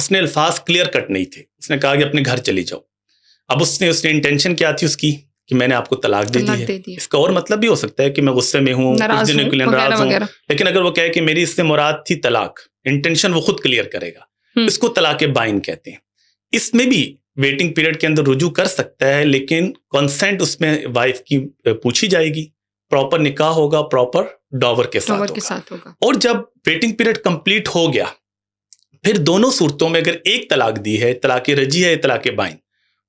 Speaker 2: اس نے الفاظ کلیئر کٹ نہیں تھے. اس نے کہا کہ اپنے گھر چلی جاؤ. اب اس نے انٹینشن کیا تھی اس کی کہ میں نے آپ کو طلاق دے دی ہے. اس کا اور مطلب بھی ہو سکتا ہے کہ میں غصے میں ہوں, کچھ دنوں کے لیے ناراض ہوں, لیکن اگر وہ کہے کہ میری اس سے مراد تھی طلاق, انٹینشن وہ خود کلیئر کرے گا. اس کو طلاق بائن کہتے ہیں. اس میں بھی ویٹنگ پیریڈ کے اندر رجوع کر سکتا ہے, لیکن کنسنٹ اس میں وائف کی پوچھی جائے گی, پراپر نکاح ہوگا, پراپر ڈاور کے ساتھ ہوگا. اور جب ویٹنگ پیریڈ کمپلیٹ ہو گیا, پھر دونوں صورتوں میں اگر ایک طلاق دی ہے, طلاق رجعی ہے, طلاق بائن,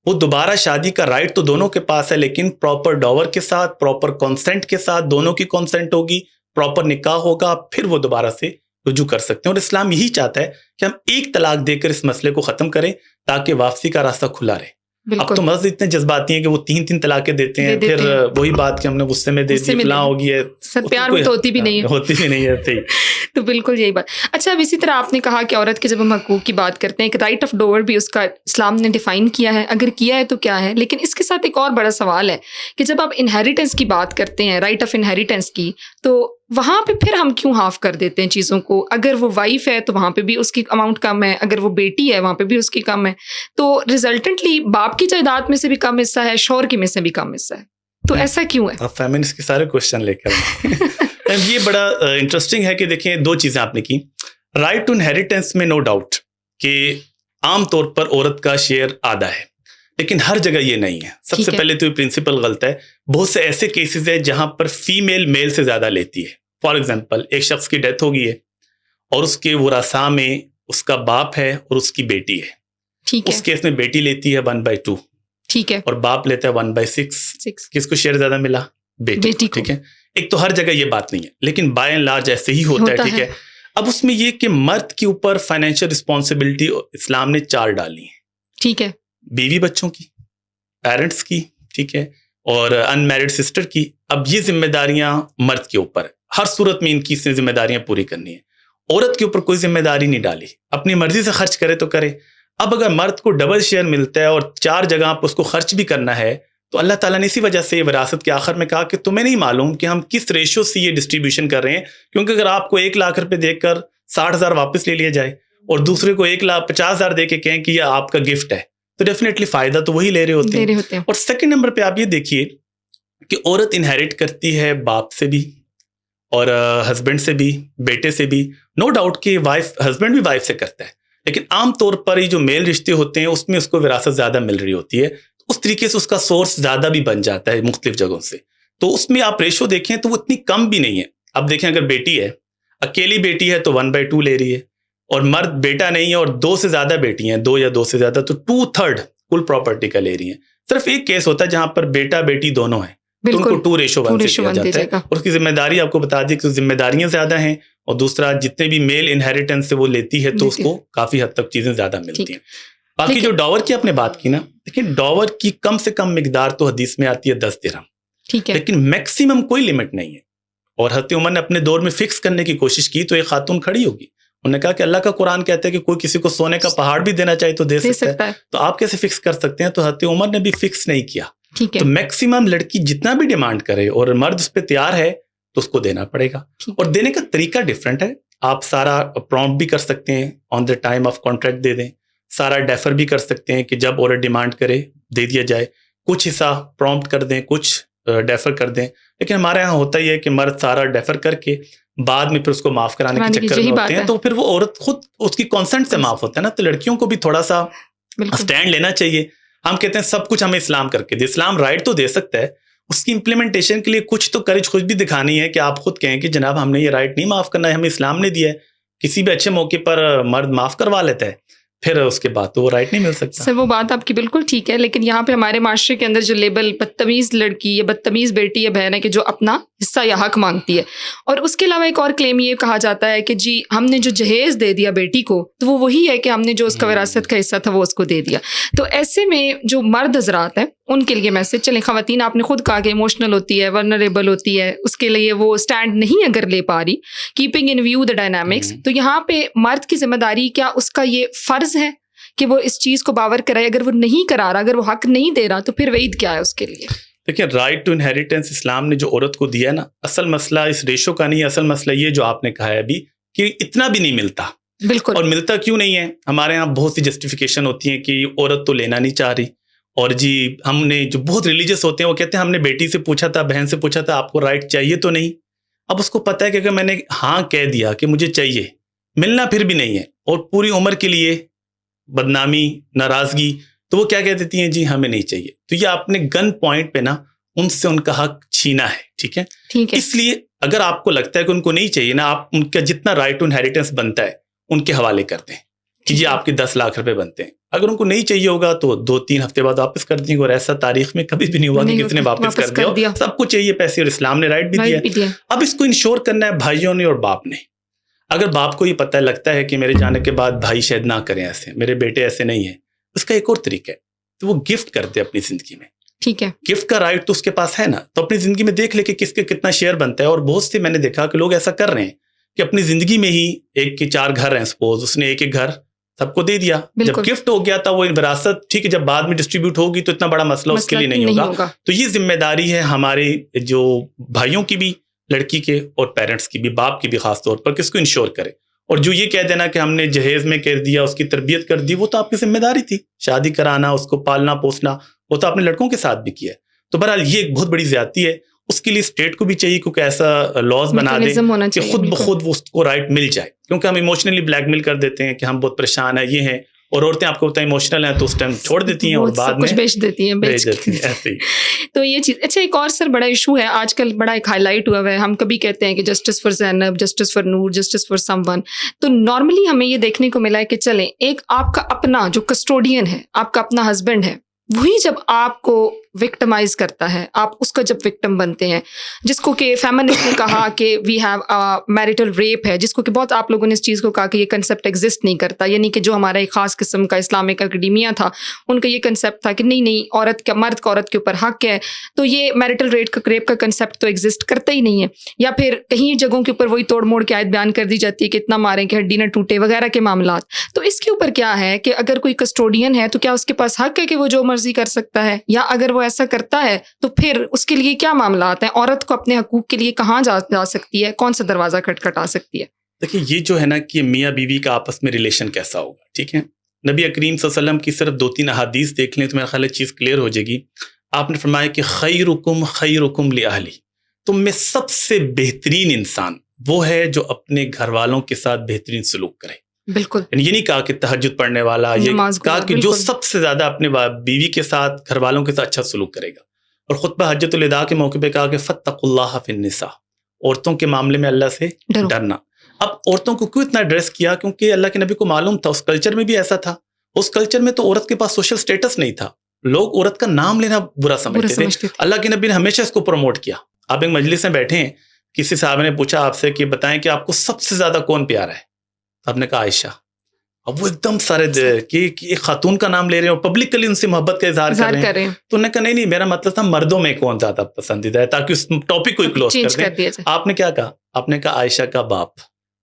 Speaker 2: وہ دوبارہ شادی کا رائٹ تو دونوں کے پاس ہے, لیکن پراپر ڈاور کے ساتھ, پراپر کنسنٹ کے ساتھ, دونوں کی کنسنٹ ہوگی, پراپر نکاح ہوگا, پھر وہ دوبارہ سے رجوع کر سکتے ہیں. اور اسلام یہی چاہتا ہے کہ ہم ایک طلاق دے کر اس مسئلے کو ختم کریں تاکہ واپسی کا راستہ کھلا رہے. اب تو مرد اتنے جذباتی ہیں کہ وہ 3 طلاقیں دیتے ہیں, پھر وہی بات کہ ہم نے غصے میں دے دی, فلاں ہو گئی ہے,
Speaker 1: سر پیار میں تو ہوتی بھی نہیں ہے. تو بالکل یہی بات. اچھا, اب اسی طرح آپ نے کہا کہ عورت کے جب ہم حقوق کی بات کرتے ہیں, ایک رائٹ آف ڈوور بھی اس کا اسلام نے ڈیفائن کیا ہے, اگر کیا ہے تو کیا ہے. لیکن اس کے ساتھ ایک اور بڑا سوال ہے کہ جب آپ انہیریٹنس کی بات کرتے ہیں, رائٹ آف انہیریٹنس کی, تو وہاں پہ پھر ہم کیوں ہاف کر دیتے ہیں چیزوں کو؟ اگر وہ وائف ہے تو وہاں پہ بھی اس کی اماؤنٹ کم ہے, اگر وہ بیٹی ہے وہاں پہ بھی اس کی کم ہے, تو ریزلٹنٹلی باپ کی جائیداد میں سے بھی کم حصہ ہے, شوہر کی میں سے بھی کم حصہ ہے. تو ایسا کیوں ہے؟
Speaker 2: آپ فیمنسٹ کے سارے کوشچن لے کر یہ بڑا انٹرسٹنگ ہے کہ دیکھیں 2 چیزیں آپ نے کی. رائٹ ٹو انہیریٹنس میں نو ڈاؤٹ کہ عام طور پر عورت کا شیئر آدھا ہے, لیکن ہر جگہ یہ نہیں ہے. سب سے پہلے تو یہ پرنسپل غلط ہے. بہت سے ایسے کیسز ہیں جہاں پر فیمیل میل سے زیادہ لیتی ہے. فار ایگزامپل, ایک شخص کی ڈیتھ ہو گئی ہے اور اس کے ورثاء میں اس کا باپ ہے اور اس کی بیٹی ہے. اس کیس میں بیٹی لیتی ہے 1/2,
Speaker 1: ٹھیک ہے, اور
Speaker 2: باپ لیتا ہے 1/6. کس کو شیئر زیادہ ملا؟ بیٹی کو. ٹھیک ہے, ایک تو ہر جگہ یہ بات نہیں ہے, لیکن بائی اینڈ لارج ایسے ہی ہوتا ہے. ٹھیک ہے, اب اس میں یہ کہ مرد کے اوپر فائنینشیل رسپانسبلٹی اسلام نے 4 ڈالی ہیں. ٹھیک ہے, بیوی بچوں کی, پیرنٹس کی, ٹھیک ہے, اور ان میرڈ سسٹر کی. اب یہ ذمہ داریاں مرد کے اوپر, ہر صورت میں ان کی ذمہ داریاں پوری کرنی ہے. عورت کے اوپر کوئی ذمہ داری نہیں ڈالی, اپنی مرضی سے خرچ کرے تو کرے. اب اگر مرد کو ڈبل شیئر ملتا ہے اور 4 جگہ پر اس کو خرچ بھی کرنا ہے, تو اللہ تعالیٰ نے اسی وجہ سے وراثت کے آخر میں کہا کہ تمہیں نہیں معلوم کہ ہم کس ریشو سے یہ ڈسٹریبیوشن کر رہے ہیں, کیونکہ اگر آپ کو 1 لاکھ روپے دے کر 60,000 واپس لے لیا جائے اور دوسرے کو 1,50,000 دے کے کہیں کہ یہ آپ کا گفٹ ہے, تو ڈیفینیٹلی فائدہ تو وہی لے رہے ہوتے ہیں. اور سیکنڈ نمبر پہ آپ یہ دیکھیے کہ عورت انہیریٹ کرتی ہے باپ سے بھی اور ہسبینڈ سے بھی, بیٹے سے بھی. نو ڈاؤٹ کہ ہسبینڈ بھی وائف سے کرتا ہے, لیکن عام طور پر یہ جو میل رشتے ہوتے ہیں اس میں اس کو وراثت زیادہ مل رہی ہوتی ہے. اس طریقے سے اس کا سورس زیادہ بھی بن جاتا ہے مختلف جگہوں سے. تو اس میں آپ ریشو دیکھیں تو وہ اتنی کم بھی نہیں ہے. اب دیکھیں اگر بیٹی ہے, اکیلی بیٹی ہے تو 1/2 لے رہی ہے, اور مرد بیٹا نہیں ہے اور 2 سے زیادہ بیٹی ہیں, 2 یا 2 سے زیادہ, تو 2/3 کل پراپرٹی کا لے رہی ہیں. صرف ایک کیس ہوتا ہے جہاں پر بیٹا بیٹی دونوں ہیں, تو ان کو 2:1 سے کیا جاتا ہے, اور اس کی ذمہ داری آپ کو بتا دی کہ ذمہ داریاں زیادہ ہیں, اور دوسرا جتنے بھی میل انہیریٹنس سے وہ لیتی ہے تو اس کو کافی حد تک چیزیں زیادہ ملتی ہیں. باقی جو ڈاور کی آپ نے بات کی نا, لیکن ڈاور کی کم سے کم مقدار تو حدیث میں آتی ہے 10 درہم, ٹھیک ہے, لیکن میکسیمم کوئی لمٹ نہیں ہے. اور حضرت عمر نے اپنے دور میں فکس کرنے کی کوشش کی تو ایک خاتون کھڑی ہوگی, انہوں نے کہا کہ اللہ کا قرآن کہتا ہے کہ کوئی کسی کو سونے کا پہاڑ بھی دینا چاہے تو دے سکتا ہے, تو آپ کیسے فکس کر سکتے ہیں؟ تو حضرت عمر نے بھی فکس نہیں کیا. تو میکسیمم لڑکی جتنا بھی ڈیمانڈ کرے اور مرد اس پہ تیار ہے تو اس کو دینا پڑے گا. اور دینے کا طریقہ ڈفرینٹ ہے. آپ سارا پرومپٹ بھی کر سکتے ہیں, آن دا ٹائم آف کانٹریکٹ دے دیں, سارا ڈیفر بھی کر سکتے ہیں کہ جب عورت ڈیمانڈ کرے دے دیا جائے, کچھ حصہ پرومپٹ کر دیں, کچھ ڈیفر کر دیں. لیکن ہمارے یہاں ہوتا ہی ہے کہ مرد سارا ڈیفر کر کے بعد میں پھر اس کو معاف کرانے کے چکر میں ہوتے ہیں, تو پھر وہ عورت خود اس کی کانسنٹ سے معاف ہوتا ہے نا. تو لڑکیوں کو بھی تھوڑا سا اسٹینڈ لینا چاہیے. ہم کہتے ہیں سب کچھ ہمیں اسلام کر کے دے, اسلام رائٹ تو دے سکتا ہے, اس کی امپلیمنٹیشن کے لیے کچھ تو کریج خود بھی دکھانی ہے کہ آپ خود کہیں کہ جناب ہم نے یہ رائٹ نہیں معاف کرنا ہے, ہمیں اسلام نے دیا ہے. کسی بھی اچھے موقع پر مرد معاف کروا لیتا ہے, پھر اس کے بعد تو وہ رائٹ نہیں مل سکتا.
Speaker 1: سر وہ بات آپ کی بالکل ٹھیک ہے, لیکن یہاں پہ ہمارے معاشرے کے اندر جو لیبل بدتمیز لڑکی یا بدتمیز بیٹی یا بہن ہے کہ جو اپنا حصہ یا حق مانگتی ہے, اور اس کے علاوہ ایک اور کلیم یہ کہا جاتا ہے کہ جی ہم نے جو جہیز دے دیا بیٹی کو تو وہ وہی ہے کہ ہم نے جو اس کا وراثت کا حصہ تھا وہ اس کو دے دیا. تو ایسے میں جو مرد حضرات ہیں ان کے لیے میسج, چلیں خواتین آپ نے خود کہا کہ ایموشنل ہوتی ہے, ورنریبل ہوتی ہے, اس کے لیے وہ اسٹینڈ نہیں اگر لے پا رہی, keeping in view the dynamics, تو یہاں پہ مرد کی ذمہ داری, کیا اس کا یہ فرض ہے کہ وہ اس چیز کو باور کرائے؟ اگر وہ نہیں کرا رہا, اگر وہ حق نہیں دے رہا, تو پھر وعید کیا ہے اس کے لیے؟
Speaker 2: دیکھیں, رائٹ ٹو انہیریٹنس اسلام نے جو عورت کو دیا ہے نا, اصل مسئلہ اس ریشو کا نہیں ہے, اصل مسئلہ یہ جو آپ نے کہا ہے ابھی کہ اتنا بھی نہیں ملتا.
Speaker 1: بالکل.
Speaker 2: اور ملتا کیوں نہیں ہے؟ ہمارے یہاں بہت سی جسٹیفیکیشن ہوتی ہیں کہ عورت تو لینا نہیں چاہ رہی، اور جی ہم نے جو بہت ریلیجیس ہوتے ہیں وہ کہتے ہیں ہم نے بیٹی سے پوچھا تھا، بہن سے پوچھا تھا، آپ کو رائٹ چاہیے تو نہیں. اب اس کو پتہ ہے کہ اگر میں نے ہاں کہہ دیا کہ مجھے چاہیے، ملنا پھر بھی نہیں ہے اور پوری عمر کے لیے بدنامی، ناراضگی، تو وہ کیا کہہ دیتی ہیں جی ہمیں نہیں چاہیے. تو یہ آپ نے گن پوائنٹ پہ نا ان سے ان کا حق چھینا ہے. ٹھیک ہے. اس لیے اگر آپ کو لگتا ہے کہ ان کو نہیں چاہیے نا، آپ ان کا جتنا رائٹ ٹو انہیریٹنس بنتا ہے ان کے حوالے کرتے ہیں کہ جی آپ کے 10 لاکھ روپے بنتے ہیں. اگر ان کو نہیں چاہیے ہوگا تو 2-3 ہفتے بعد واپس کر دیں گے، اور ایسا تاریخ میں کبھی بھی نہیں ہوا کہ کسی نے واپس کر دیا. سب کو چاہیے پیسے، اور اسلام نے رائٹ بھی دیا. اب اس کو انشور کرنا ہے بھائیوں نے اور باپ نے. اگر باپ کو یہ پتہ لگتا ہے کہ میرے جانے کے بعد بھائی شاید نہ کریں ایسے، میرے بیٹے ایسے نہیں ہیں، اس کا ایک اور طریقہ ہے، تو وہ گفٹ کرتے اپنی زندگی میں.
Speaker 1: ٹھیک ہے. گفٹ
Speaker 2: کا رائٹ تو اس کے پاس ہے نا، تو اپنی زندگی میں دیکھ لے کہ کس کے کتنا شیئر بنتا ہے. اور بہت سے میں نے دیکھا کہ لوگ ایسا کر رہے ہیں کہ اپنی زندگی میں ہی 1 کے 4 گھر ہیں، سپوز اس نے ایک گھر سب کو دے دیا. جب گفٹ ہو گیا تھا وہ وراثت، ٹھیک ہے، جب بعد میں ڈسٹریبیوٹ ہوگی تو اتنا بڑا مسئلہ اس کے لیے نہیں ہوگا. تو یہ ذمہ داری ہے ہمارے جو بھائیوں کی بھی، لڑکی کے، اور پیرنٹس کی بھی، باپ کی بھی خاص طور پر، کس کو انشور کرے. اور جو یہ کہہ دینا کہ ہم نے جہیز میں کر دیا، اس کی تربیت کر دی، وہ تو آپ کی ذمہ داری تھی. شادی کرانا، اس کو پالنا پوسنا، وہ تو آپ نے لڑکوں کے ساتھ بھی کیا ہے. تو بہرحال یہ ایک بہت بڑی زیادتی ہے. اس کے لیے اسٹیٹ کو بھی چاہیے کیونکہ ایسا لاز بنا دے کہ خود بخود وہ اس کو رائٹ مل جائے. کیونکہ ہم ایموشنلی بلیک میل کر دیتے ہیں کہ ہم بہت پریشان ہیں، یہ ہیں، اور عورتیں آپ کو بتائیں ایموشنل ہیں تو اس ٹائم چھوڑ دیتی ہیں اور بعد میں
Speaker 1: بیچ دیتی ہیں
Speaker 2: ایسے ہی.
Speaker 1: تو یہ چیز اچھا. ایک اور سر بڑا ایشو ہے آج کل، بڑا ایک ہائی لائٹ ہوا ہے. ہم کبھی کہتے ہیں کہ justice for Zainab, justice for Noor, justice for some one. تو نارملی ہمیں یہ دیکھنے کو ملا ہے کہ چلیں ایک آپ کا اپنا جو کسٹوڈین ہے، آپ کا اپنا ہسبینڈ ہے، وہی جب آپ کو وکٹمائز کرتا ہے، آپ اس کا جب وکٹم بنتے ہیں، جس کو کہ فیمنسٹ نے کہا کہ وی ہیو میریٹل ریپ ہے، جس کو کہ بہت آپ لوگوں نے اس چیز کو کہا کہ یہ کنسیپٹ ایگزسٹ نہیں کرتا. یعنی کہ جو ہمارا ایک خاص قسم کا اسلامک اکیڈیمیا تھا، ان کا یہ کنسیپٹ تھا کہ نہیں عورت کا، مرد کا عورت کے اوپر حق ہے، تو یہ میریٹل ریپ کا کنسیپٹ تو ایگزسٹ کرتا ہی نہیں ہے. یا پھر کہیں جگہوں کے اوپر وہی توڑ موڑ کے آیت بیان کر دی جاتی ہے کہ اتنا ماریں کہ ہڈی نہ ٹوٹے وغیرہ کے معاملات. تو اس کے اوپر کیا ہے کہ اگر کوئی کسٹوڈین ہے تو کیا اس کے پاس حق ہے کہ وہ جو مرضی کر سکتا ہے، یا اگر وہ ایسا کرتا ہے تو پھر اس کے لیے کیا معاملات ہیں؟ عورت کو اپنے حقوق کے لیے کہاں جا سکتی ہے؟ کون سا دروازہ کھٹکھٹا سکتی ہے؟
Speaker 2: دیکھیں یہ جو ہے نا کہ میاں بیوی کا آپس میں ریلیشن کیسا ہوگا. ٹھیک ہے، نبی کریم صلی اللہ علیہ وسلم کی صرف 2-3 احادیث دیکھ لیں تو میرا خیال ہے چیز کلیئر ہو جائے گی. آپ نے فرمایا کہ خیرکم لأہلی، تم میں سب سے بہترین انسان وہ ہے جو اپنے گھر والوں کے ساتھ بہترین سلوک کرے.
Speaker 1: بالکل.
Speaker 2: یہ نہیں کہا کہ تہجد پڑھنے والا، یہ کہا کہ جو سب سے زیادہ اپنے بیوی کے ساتھ، گھر والوں کے ساتھ اچھا سلوک کرے گا. اور خطبہ حجۃ الوداع کے موقع پہ کہا کہ فاتقوا اللہ فی النساء، عورتوں کے معاملے میں اللہ سے ڈرنا. اب عورتوں کو کیوں اتنا ایڈریس کیا؟ کیونکہ اللہ کے نبی کو معلوم تھا اس کلچر میں بھی ایسا تھا. اس کلچر میں تو عورت کے پاس سوشل سٹیٹس نہیں تھا، لوگ عورت کا نام لینا برا سمجھتے تھے. اللہ کے نبی نے ہمیشہ اس کو پروموٹ کیا. آپ ایک مجلس میں بیٹھے ہیں، کسی صاحب نے پوچھا آپ سے کہ بتائیں کہ آپ کو سب سے زیادہ کون پیارا ہے؟ آپ نے کہا عائشہ. اب وہ ایک دم سارے کہ ایک خاتون کا نام لے رہے ہیں اور پبلکلی ان سے محبت کا اظہار کر رہے ہیں. تو انہوں نے کہا نہیں میرا مطلب تھا مردوں میں کون زیادہ پسندیدہ ہے، تاکہ اس ٹاپک کو کلوز کر دیں. آپ نے کیا کہا؟ آپ نے کہا عائشہ کا باپ.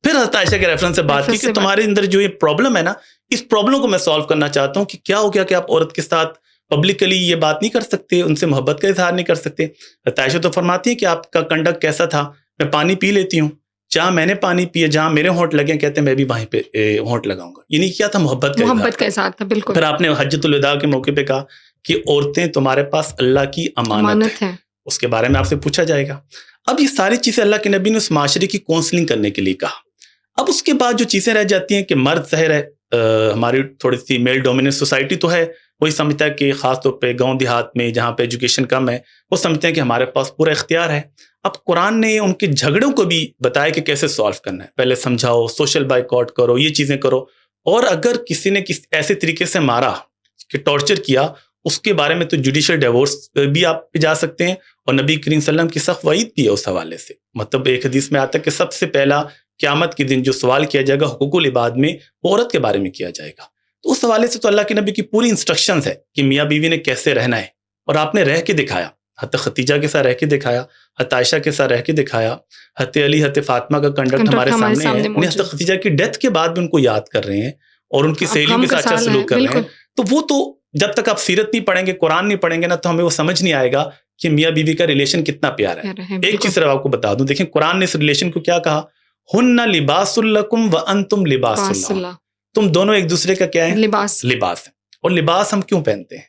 Speaker 2: پھر حضرت عائشہ کے ریفرنس سے بات کی کہ تمہارے اندر جو یہ پرابلم ہے نا، اس پرابلم کو میں سالو کرنا چاہتا ہوں کہ کیا ہو گیا کہ آپ عورت کے ساتھ پبلکلی یہ بات نہیں کر سکتے، ان سے محبت کا اظہار نہیں کر سکتے. حضرت عائشہ تو فرماتی ہے کہ آپ کا کنڈکٹ کیسا تھا؟ میں پانی پی لیتی ہوں، جہاں میں نے پانی پیا، جہاں میرے ہونٹ لگے، کہتے ہیں میں بھی وہیں پہ ہونٹ لگاؤں گا. یعنی کیا تھا؟ محبت کا اظہار تھا. بالکل. پھر آپ نے حجۃ الوداع کے موقع پہ کہا کہ عورتیں تمہارے پاس اللہ کی امانت ہے، اس کے بارے میں آپ سے پوچھا جائے گا. اب یہ ساری چیزیں اللہ کے نبی نے اس معاشرے کی کونسلنگ کرنے کے لیے کہا. اب اس کے بعد جو چیزیں رہ جاتی ہیں کہ مرد ظاہر ہے ہماری تھوڑی سی میل ڈومیننٹ سوسائٹی تو ہے، وہی سمجھتا ہے کہ خاص طور پہ گاؤں دیہات میں جہاں پہ ایجوکیشن کم ہے، وہ سمجھتے ہیں کہ ہمارے پاس پورا اختیار ہے. اب قرآن نے ان کے جھگڑوں کو بھی بتایا کہ کیسے سالو کرنا ہے. پہلے سمجھاؤ، سوشل بائیکاٹ کرو، یہ چیزیں کرو. اور اگر کسی نے ایسے طریقے سے مارا کہ ٹارچر کیا، اس کے بارے میں تو جوڈیشل ڈیورس بھی آپ پہ جا سکتے ہیں. اور نبی کریم صلی اللہ علیہ وسلم کی سخت وعید بھی ہے اس حوالے سے. مطلب ایک حدیث میں آتا ہے کہ سب سے پہلا قیامت کے دن جو سوال کیا جائے گا حقوق العباد میں، وہ عورت کے بارے میں کیا جائے گا. تو اس حوالے سے تو اللہ کے نبی کی پوری انسٹرکشنز ہے کہ میاں بیوی نے کیسے رہنا ہے، اور آپ نے رہ کے دکھایا. حتی خدیجہ کے ساتھ رہ کے دکھایا، حتی عائشہ کے ساتھ رہ کے دکھایا، حتی علی، حتی فاطمہ کا کنڈکٹ ہمارے سامنے ہے. حتی خدیجہ کی ڈیتھ کے بعد بھی ان کو یاد کر رہے ہیں اور ان کی سہیلیوں کے ساتھ اچھا سلوک کر رہے ہیں. تو وہ تو جب تک آپ سیرت نہیں پڑھیں گے، قرآن نہیں پڑھیں گے نا، تو ہمیں وہ سمجھ نہیں آئے گا کہ میاں بیوی کا ریلیشن کتنا پیارا ہے. ایک چیز صرف آپ کو بتا دوں، دیکھیں قرآن نے اس ریلیشن کو کیا کہا، ہن لباس لکم وانتم لباس
Speaker 1: باس
Speaker 2: لہن،
Speaker 1: اللہ
Speaker 2: تم دونوں ایک دوسرے کا کیا ہے؟
Speaker 1: لباس.
Speaker 2: لباس ہے. اور لباس ہم کیوں پہنتے ہیں؟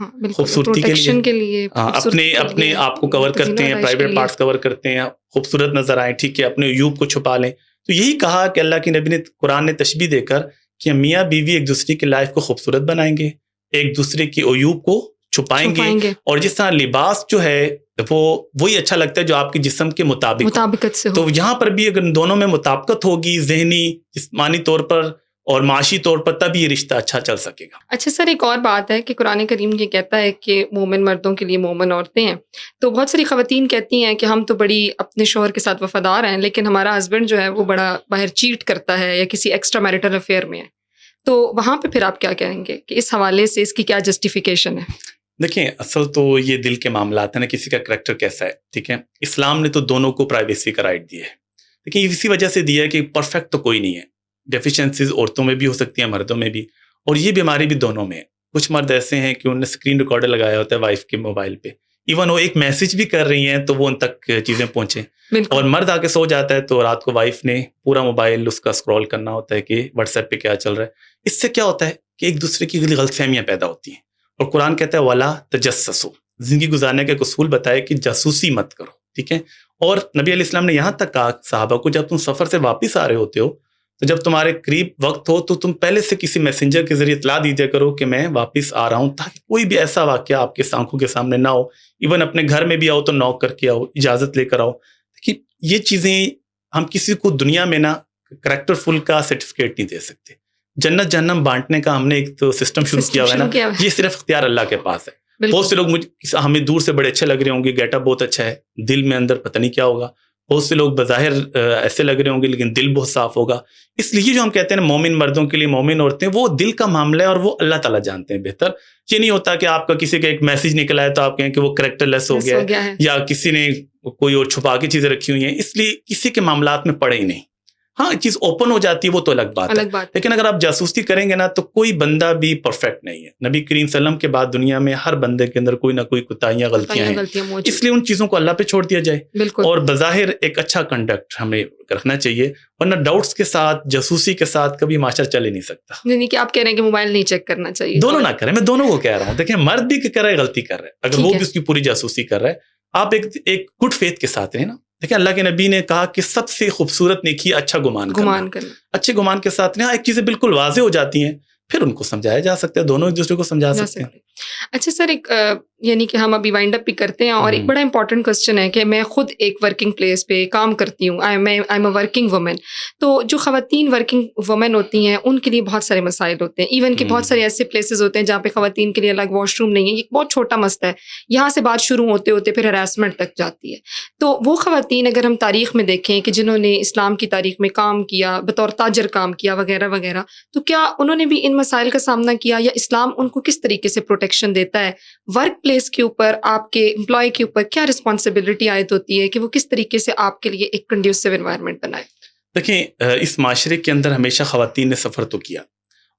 Speaker 1: ہاں بالکل،
Speaker 2: خوبصورتی کے
Speaker 1: پروٹیکشن
Speaker 2: لیے،
Speaker 1: کے لیے،
Speaker 2: اپنے آپ کو کور کرتے ہیں، پرائیویٹ پارٹس کور کرتے ہیں، خوبصورت نظر آئیں، ٹھیک ہے، اپنے عیوب کو چھپا لیں. تو یہی کہا کہ اللہ کے نبی نے قرآن نے تشبیہ دے کر کہ میاں بیوی ایک دوسرے کی لائف کو خوبصورت بنائیں گے، ایک دوسرے کی عیوب کو چھپائیں گے. اور جس طرح لباس جو ہے وہ وہی اچھا لگتا ہے جو آپ کے جسم کے
Speaker 1: مطابقت سے ہو.
Speaker 2: تو یہاں پر بھی اگر دونوں میں مطابقت ہوگی، ذہنی جسمانی طور پر اور معاشی طور پر، تب یہ رشتہ اچھا چل سکے گا.
Speaker 1: اچھا سر، ایک اور بات ہے کہ قرآن کریم یہ کہتا ہے کہ مومن مردوں کے لیے مومن عورتیں ہیں. تو بہت ساری خواتین کہتی ہیں کہ ہم تو بڑی اپنے شوہر کے ساتھ وفادار ہیں، لیکن ہمارا ہسبینڈ جو ہے وہ بڑا باہر چیٹ کرتا ہے یا کسی ایکسٹرا میرٹل افیئر میں ہے. تو وہاں پہ پھر آپ کیا کہیں گے کہ اس حوالے سے اس کی کیا جسٹیفیکیشن ہے؟
Speaker 2: دیکھیں، اصل تو یہ دل کے معاملات ہیں نا، کسی کا کریکٹر کیسا ہے. ٹھیک ہے، اسلام نے تو دونوں کو پرائیویسی کا رائٹ دیا ہے، لیکن اسی وجہ سے دیا ہے کہ پرفیکٹ تو کوئی نہیں ہے. ڈیفیشنسیز عورتوں میں بھی ہو سکتی ہیں، مردوں میں بھی، اور یہ بیماری بھی دونوں میں ہے. کچھ مرد ایسے ہیں کہ انہوں نے اسکرین ریکارڈر لگایا ہوتا ہے وائف کے موبائل پہ، ایون وہ ایک میسج بھی کر رہی ہیں تو وہ ان تک چیزیں پہنچیں. اور مرد آ کے سو جاتا ہے تو رات کو وائف نے پورا موبائل اس کا اسکرول کرنا ہوتا ہے کہ واٹس ایپ پہ کیا چل رہا ہے. اس سے کیا ہوتا ہے کہ ایک دوسرے کی غلط فہمیاں پیدا ہوتی ہیں. اور قرآن کہتا ہے وَلَا تَجَسَّسُوا، زندگی گزارنے کا ایک اصول بتایا کہ جاسوسی مت کرو. ٹھیک ہے، اور نبی علیہ السلام نے یہاں تک کہا صحابہ کو، جب تم سفر سے واپس آ رہے ہوتے ہو تو جب تمہارے قریب وقت ہو تو تم پہلے سے کسی میسنجر کے ذریعے اطلاع دیجیے کرو کہ میں واپس آ رہا ہوں، تاکہ کوئی بھی ایسا واقعہ آپ کے آنکھوں کے سامنے نہ ہو. ایون اپنے گھر میں بھی آؤ تو نوک کر کے آؤ، اجازت لے کر آؤ. کہ یہ چیزیں ہم کسی کو دنیا میں نا کریکٹر فل کا سرٹیفکیٹ نہیں دے سکتے. جنت جہنم بانٹنے کا ہم نے ایک تو سسٹم شروع کیا ہوا ہے نا، یہ صرف اختیار اللہ کے پاس ہے. بہت سے لوگ ہمیں دور سے بڑے اچھے لگ رہے ہوں گے، گیٹ اپ بہت اچھا ہے، دل میں اندر پتہ نہیں کیا ہوگا. بہت سے لوگ بظاہر ایسے لگ رہے ہوں گے لیکن دل بہت صاف ہوگا. اس لیے جو ہم کہتے ہیں نا مومن مردوں کے لیے مومن عورتیں، وہ دل کا معاملہ ہے اور وہ اللہ تعالیٰ جانتے ہیں بہتر. یہ نہیں ہوتا کہ آپ کا کسی کا ایک میسج نکلا ہے تو آپ کہیں کہ وہ کریکٹر لیس ہو گیا ہے یا کسی نے کوئی اور چھپا کے چیزیں رکھی ہوئی ہیں. اس لیے کسی کے معاملات میں پڑے ہی نہیں. ہاں چیز اوپن ہو جاتی ہے وہ تو الگ بات ہے، لیکن اگر آپ جاسوسی کریں گے نا تو کوئی بندہ بھی پرفیکٹ نہیں ہے. نبی کریم صلی اللہ علیہ وسلم کے بعد دنیا میں ہر بندے کے اندر کوئی نہ کوئی کوتاہیاں غلطیاں ہیں، اس لیے ان چیزوں کو اللہ پہ چھوڑ دیا جائے. اور بظاہر ایک اچھا کنڈکٹ ہمیں رکھنا چاہیے، ورنہ ڈاؤٹس کے ساتھ جاسوسی کے ساتھ کبھی معاشرہ چل ہی نہیں سکتا.
Speaker 1: یعنی کہ آپ کہہ رہے ہیں کہ موبائل نہیں چیک کرنا چاہیے،
Speaker 2: دونوں نہ کریں. میں دونوں کو کہہ رہا ہوں، دیکھیں مرد بھی کر رہا ہے غلطی کر رہا ہے، اگر وہ بھی اس کی پوری جاسوسی کر رہا ہے، آپ ایک گڈ فیتھ کے ساتھ رہیں نا. دیکھیں اللہ کے نبی نے کہا کہ سب سے خوبصورت نیکی اچھا گمان کرنا. اچھے گمان کے ساتھ ایک چیزیں بالکل واضح ہو جاتی ہیں، پھر ان کو سمجھایا جا سکتا ہے، دونوں ایک دوسرے کو سمجھا سکتے ہیں.
Speaker 1: اچھا سر، ایک یعنی کہ ہم ابھی وائنڈ اپ بھی کرتے ہیں، اور ایک بڑا امپورٹنٹ کوسچن ہے کہ میں خود ایک ورکنگ پلیس پہ کام کرتی ہوں، I am a working woman. تو جو خواتین ورکنگ وومن ہوتی ہیں ان کے لیے بہت سارے مسائل ہوتے ہیں، ایون کہ بہت سارے ایسے پلیسز ہوتے ہیں جہاں پہ خواتین کے لیے الگ واش روم نہیں ہے. ایک بہت چھوٹا مسئلہ ہے، یہاں سے بات شروع ہوتے ہوتے پھر ہراسمنٹ تک جاتی ہے. تو وہ خواتین اگر ہم تاریخ میں دیکھیں کہ جنہوں نے اسلام کی تاریخ میں کام کیا، بطور تاجر کام کیا وغیرہ وغیرہ، تو کیا انہوں نے بھی ان مسائل کا سامنا کیا، یا اسلام ان کو کس طریقے سے پروٹیکشن دیتا ہے؟ ورک پلیس کے اوپر آپ کے امپلائی کے اوپر کیا رسپانسبلٹی عائد ہوتی ہے کہ وہ کس طریقے سے آپ کے لیے ایک کنڈیوسو انوائرمنٹ بنائے؟
Speaker 2: دیکھیں، اس معاشرے کے اندر ہمیشہ خواتین نے سفر تو کیا،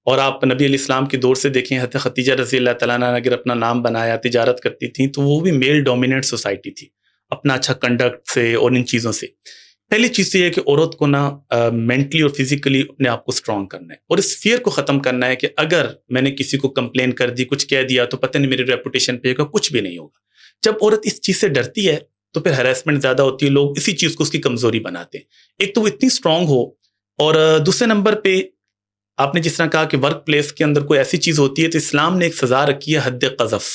Speaker 2: اور آپ نبی علیہ السلام کے دور سے دیکھیں، حضرت خدیجہ رضی اللہ تعالیٰ عنہا اگر اپنا نام بنایا، تجارت کرتی تھیں، تو وہ بھی میل ڈومیننٹ سوسائٹی تھی. اپنا اچھا کنڈکٹ سے اور ان چیزوں سے پہلی چیز تو یہ ہے کہ عورت کو نا مینٹلی اور فزیکلی اپنے آپ کو اسٹرانگ کرنا ہے، اور اس فیئر کو ختم کرنا ہے کہ اگر میں نے کسی کو کمپلین کر دی، کچھ کہہ دیا تو پتہ نہیں میری ریپوٹیشن پہ کچھ بھی نہیں ہوگا. جب عورت اس چیز سے ڈرتی ہے تو پھر ہراسمنٹ زیادہ ہوتی ہے، لوگ اسی چیز کو اس کی کمزوری بناتے ہیں. ایک تو وہ اتنی اسٹرانگ ہو، اور دوسرے نمبر پہ آپ نے جس طرح کہا کہ ورک پلیس کے اندر کوئی ایسی چیز ہوتی ہے تو اسلام نے ایک سزا رکھی ہے، حد قذف.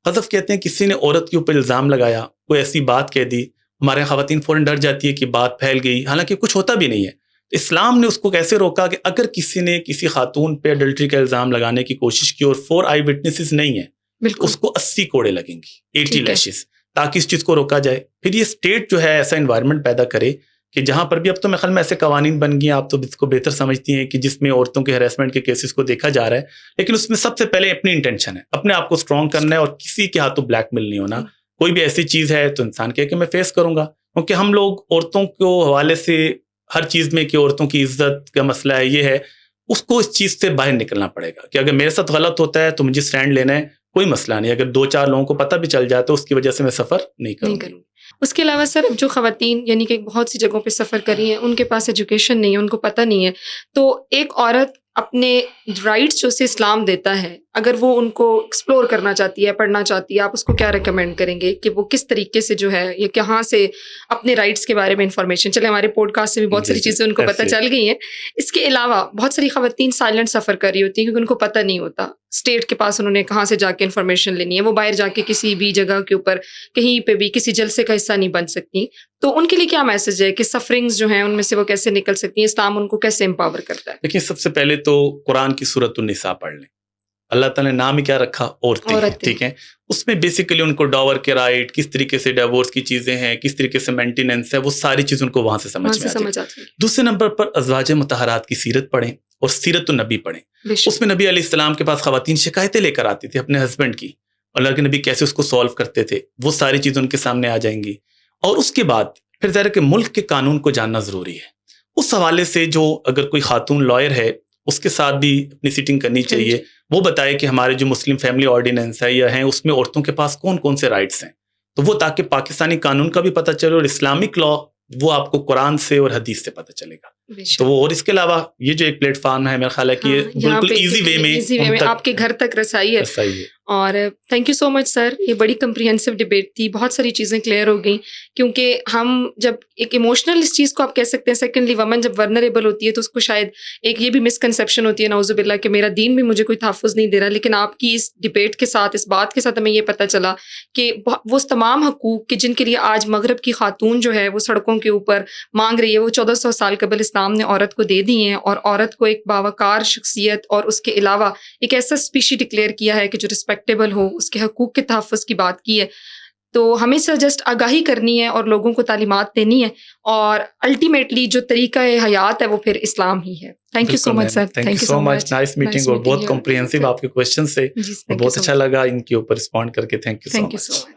Speaker 2: قذف کہتے ہیں کسی نے عورت کے اوپر الزام لگایا، کوئی ایسی بات کہہ دی، ہمارے خواتین فوراً ڈر جاتی ہے کہ بات پھیل گئی، حالانکہ کچھ ہوتا بھی نہیں ہے. اسلام نے اس کو کیسے روکا کہ اگر کسی نے کسی خاتون پہ اڈلٹری کا الزام لگانے کی کوشش کی اور 4 آئی وٹنسز نہیں ہیں، اس کو 80 کوڑے لگیں گی، 80 لیشز، تاکہ اس چیز کو روکا جائے. پھر یہ اسٹیٹ جو ہے ایسا انوائرمنٹ پیدا کرے کہ جہاں پر بھی اب تو میرے خیال میں ایسے قوانین بن گئے ہیں، آپ تو اس کو بہتر سمجھتی ہیں، کہ جس میں عورتوں کے ہراسمنٹ کے کیسز کو دیکھا جا رہا ہے، لیکن اس میں سب سے پہلے اپنی انٹینشن ہے، اپنے آپ کو اسٹرانگ کرنا ہے، اور کسی کے ہاتھوں بلیک میل نہیں ہونا. کوئی بھی ایسی چیز ہے تو انسان کہے کہ میں فیس کروں گا، کیونکہ ہم لوگ عورتوں کو حوالے سے ہر چیز میں کہ عورتوں کی عزت کا مسئلہ ہے، یہ ہے، اس کو اس چیز سے باہر نکلنا پڑے گا کہ اگر میرے ساتھ غلط ہوتا ہے تو مجھے اسٹینڈ لینا ہے، کوئی مسئلہ نہیں. اگر 2-4 لوگوں کو پتہ بھی چل جائے تو اس کی وجہ سے میں سفر نہیں کروں گا.
Speaker 1: اس کے علاوہ سر جو خواتین یعنی کہ بہت سی جگہوں پہ سفر کری ہیں، ان کے پاس ایجوکیشن نہیں ہے، ان کو پتہ نہیں ہے، تو ایک عورت اپنے رائٹس جو اسے اسلام دیتا ہے، اگر وہ ان کو ایکسپلور کرنا چاہتی ہے، پڑھنا چاہتی ہے، آپ اس کو کیا ریکمینڈ کریں گے کہ وہ کس طریقے سے جو ہے یا کہاں سے اپنے رائٹس کے بارے میں انفارمیشن، چلے ہمارے پوڈ کاسٹ سے بھی بہت ساری چیزیں ان کو پتہ چل گئی ہیں، اس کے علاوہ بہت ساری خواتین سائلنٹ سفر کر رہی ہوتی ہیں کیونکہ ان کو پتہ نہیں ہوتا اسٹیٹ کے پاس انہوں نے کہاں سے جا کے انفارمیشن لینی ہے، وہ باہر جا کے کسی بھی جگہ کے اوپر کہیں پہ بھی کسی جلسے کا حصہ نہیں بن سکتی، تو ان کے لیے کیا میسج ہے کہ سفرنگز جو ہیں ان میں سے وہ کیسے نکل سکتی ہیں، اسلام ان کو کیسے امپاور کرتا ہے؟
Speaker 2: دیکھیں، سب سے پہلے تو قرآن کی سورۃ النساء پڑھ لیں. اللہ تعالیٰ نے نام ہی کیا رکھا؟ عورتیں. ٹھیک ہے، اس میں بیسیکلی ان کو ڈاور کے رائٹ، کس طریقے سے ڈیورس کی چیزیں ہیں، کس طریقے سے مینٹیننس ہے، وہ ساری چیزیں ان کو وہاں سے سمجھ میں آتی ہے. دوسرے نمبر پر ازواج مطہرات کی سیرت پڑھیں اور سیرت النبی پڑھیں. اس میں نبی علیہ السلام کے پاس خواتین شکایتیں لے کر آتی تھی اپنے ہسبینڈ کی، اللہ کے نبی کیسے اس کو سالو کرتے تھے، وہ ساری چیزیں ان کے سامنے آ جائیں گی. اور اس کے بعد پھر ظاہر ہے کہ ملک کے قانون کو جاننا ضروری ہے. اس حوالے سے جو اگر کوئی خاتون لائر ہے اس کے ساتھ بھی اپنی سیٹنگ کرنی چاہیے، وہ بتائے کہ ہمارے جو مسلم فیملی آرڈیننس ہے یا ہیں اس میں عورتوں کے پاس کون کون سے رائٹس ہیں، تو وہ تاکہ پاکستانی قانون کا بھی پتہ چلے اور اسلامک لا وہ آپ کو قرآن سے اور حدیث سے پتہ چلے گا. تو وہ اور اس کے علاوہ یہ جو ایک پلیٹ فارم ہے میرا خیال ہے کہ یہ بالکل ایزی وے میں
Speaker 1: آپ کے گھر تک رسائی ہے. اور تھینک یو سو مچ سر، یہ بڑی کمپریہنسو ڈبیٹ تھی، بہت ساری چیزیں کلیئر ہو گئیں، کیونکہ ہم جب ایک ایموشنل اس چیز کو آپ کہہ سکتے ہیں، سیکنڈلی ومن جب ورنریبل ہوتی ہے تو اس کو شاید ایک یہ بھی مسکنسیپشن ہوتی ہے نعوذ باللہ کہ میرا دین بھی مجھے کوئی تحفظ نہیں دے رہا، لیکن آپ کی اس ڈبیٹ کے ساتھ، اس بات کے ساتھ ہمیں یہ پتہ چلا کہ وہ تمام حقوق کہ جن کے لیے آج مغرب کی خاتون جو ہے وہ سڑکوں کے اوپر مانگ رہی ہے، وہ 1400 سال قبل اسلام نے عورت کو دے دی ہیں، اور عورت کو ایک باوقار شخصیت اور اس کے علاوہ ایک ایسا اسپیشی ڈکلیئر کیا ہے کہ جو رسپیکٹیبل ہو، اس کے حقوق کے تحفظ کی بات کی ہے. تو ہمیں سے جسٹ آگاہی کرنی ہے اور لوگوں کو تعلیمات دینی ہے، اور الٹیمیٹلی جو طریقہ حیات ہے وہ پھر اسلام ہی ہے. Thank you so much sir,
Speaker 2: thank you so much, nice meeting, اور بہت کمپریہنسیو آپ کے کوئسچن سے، بہت اچھا لگا ان کے اوپر رسپونڈ کر کے. Thank you so much.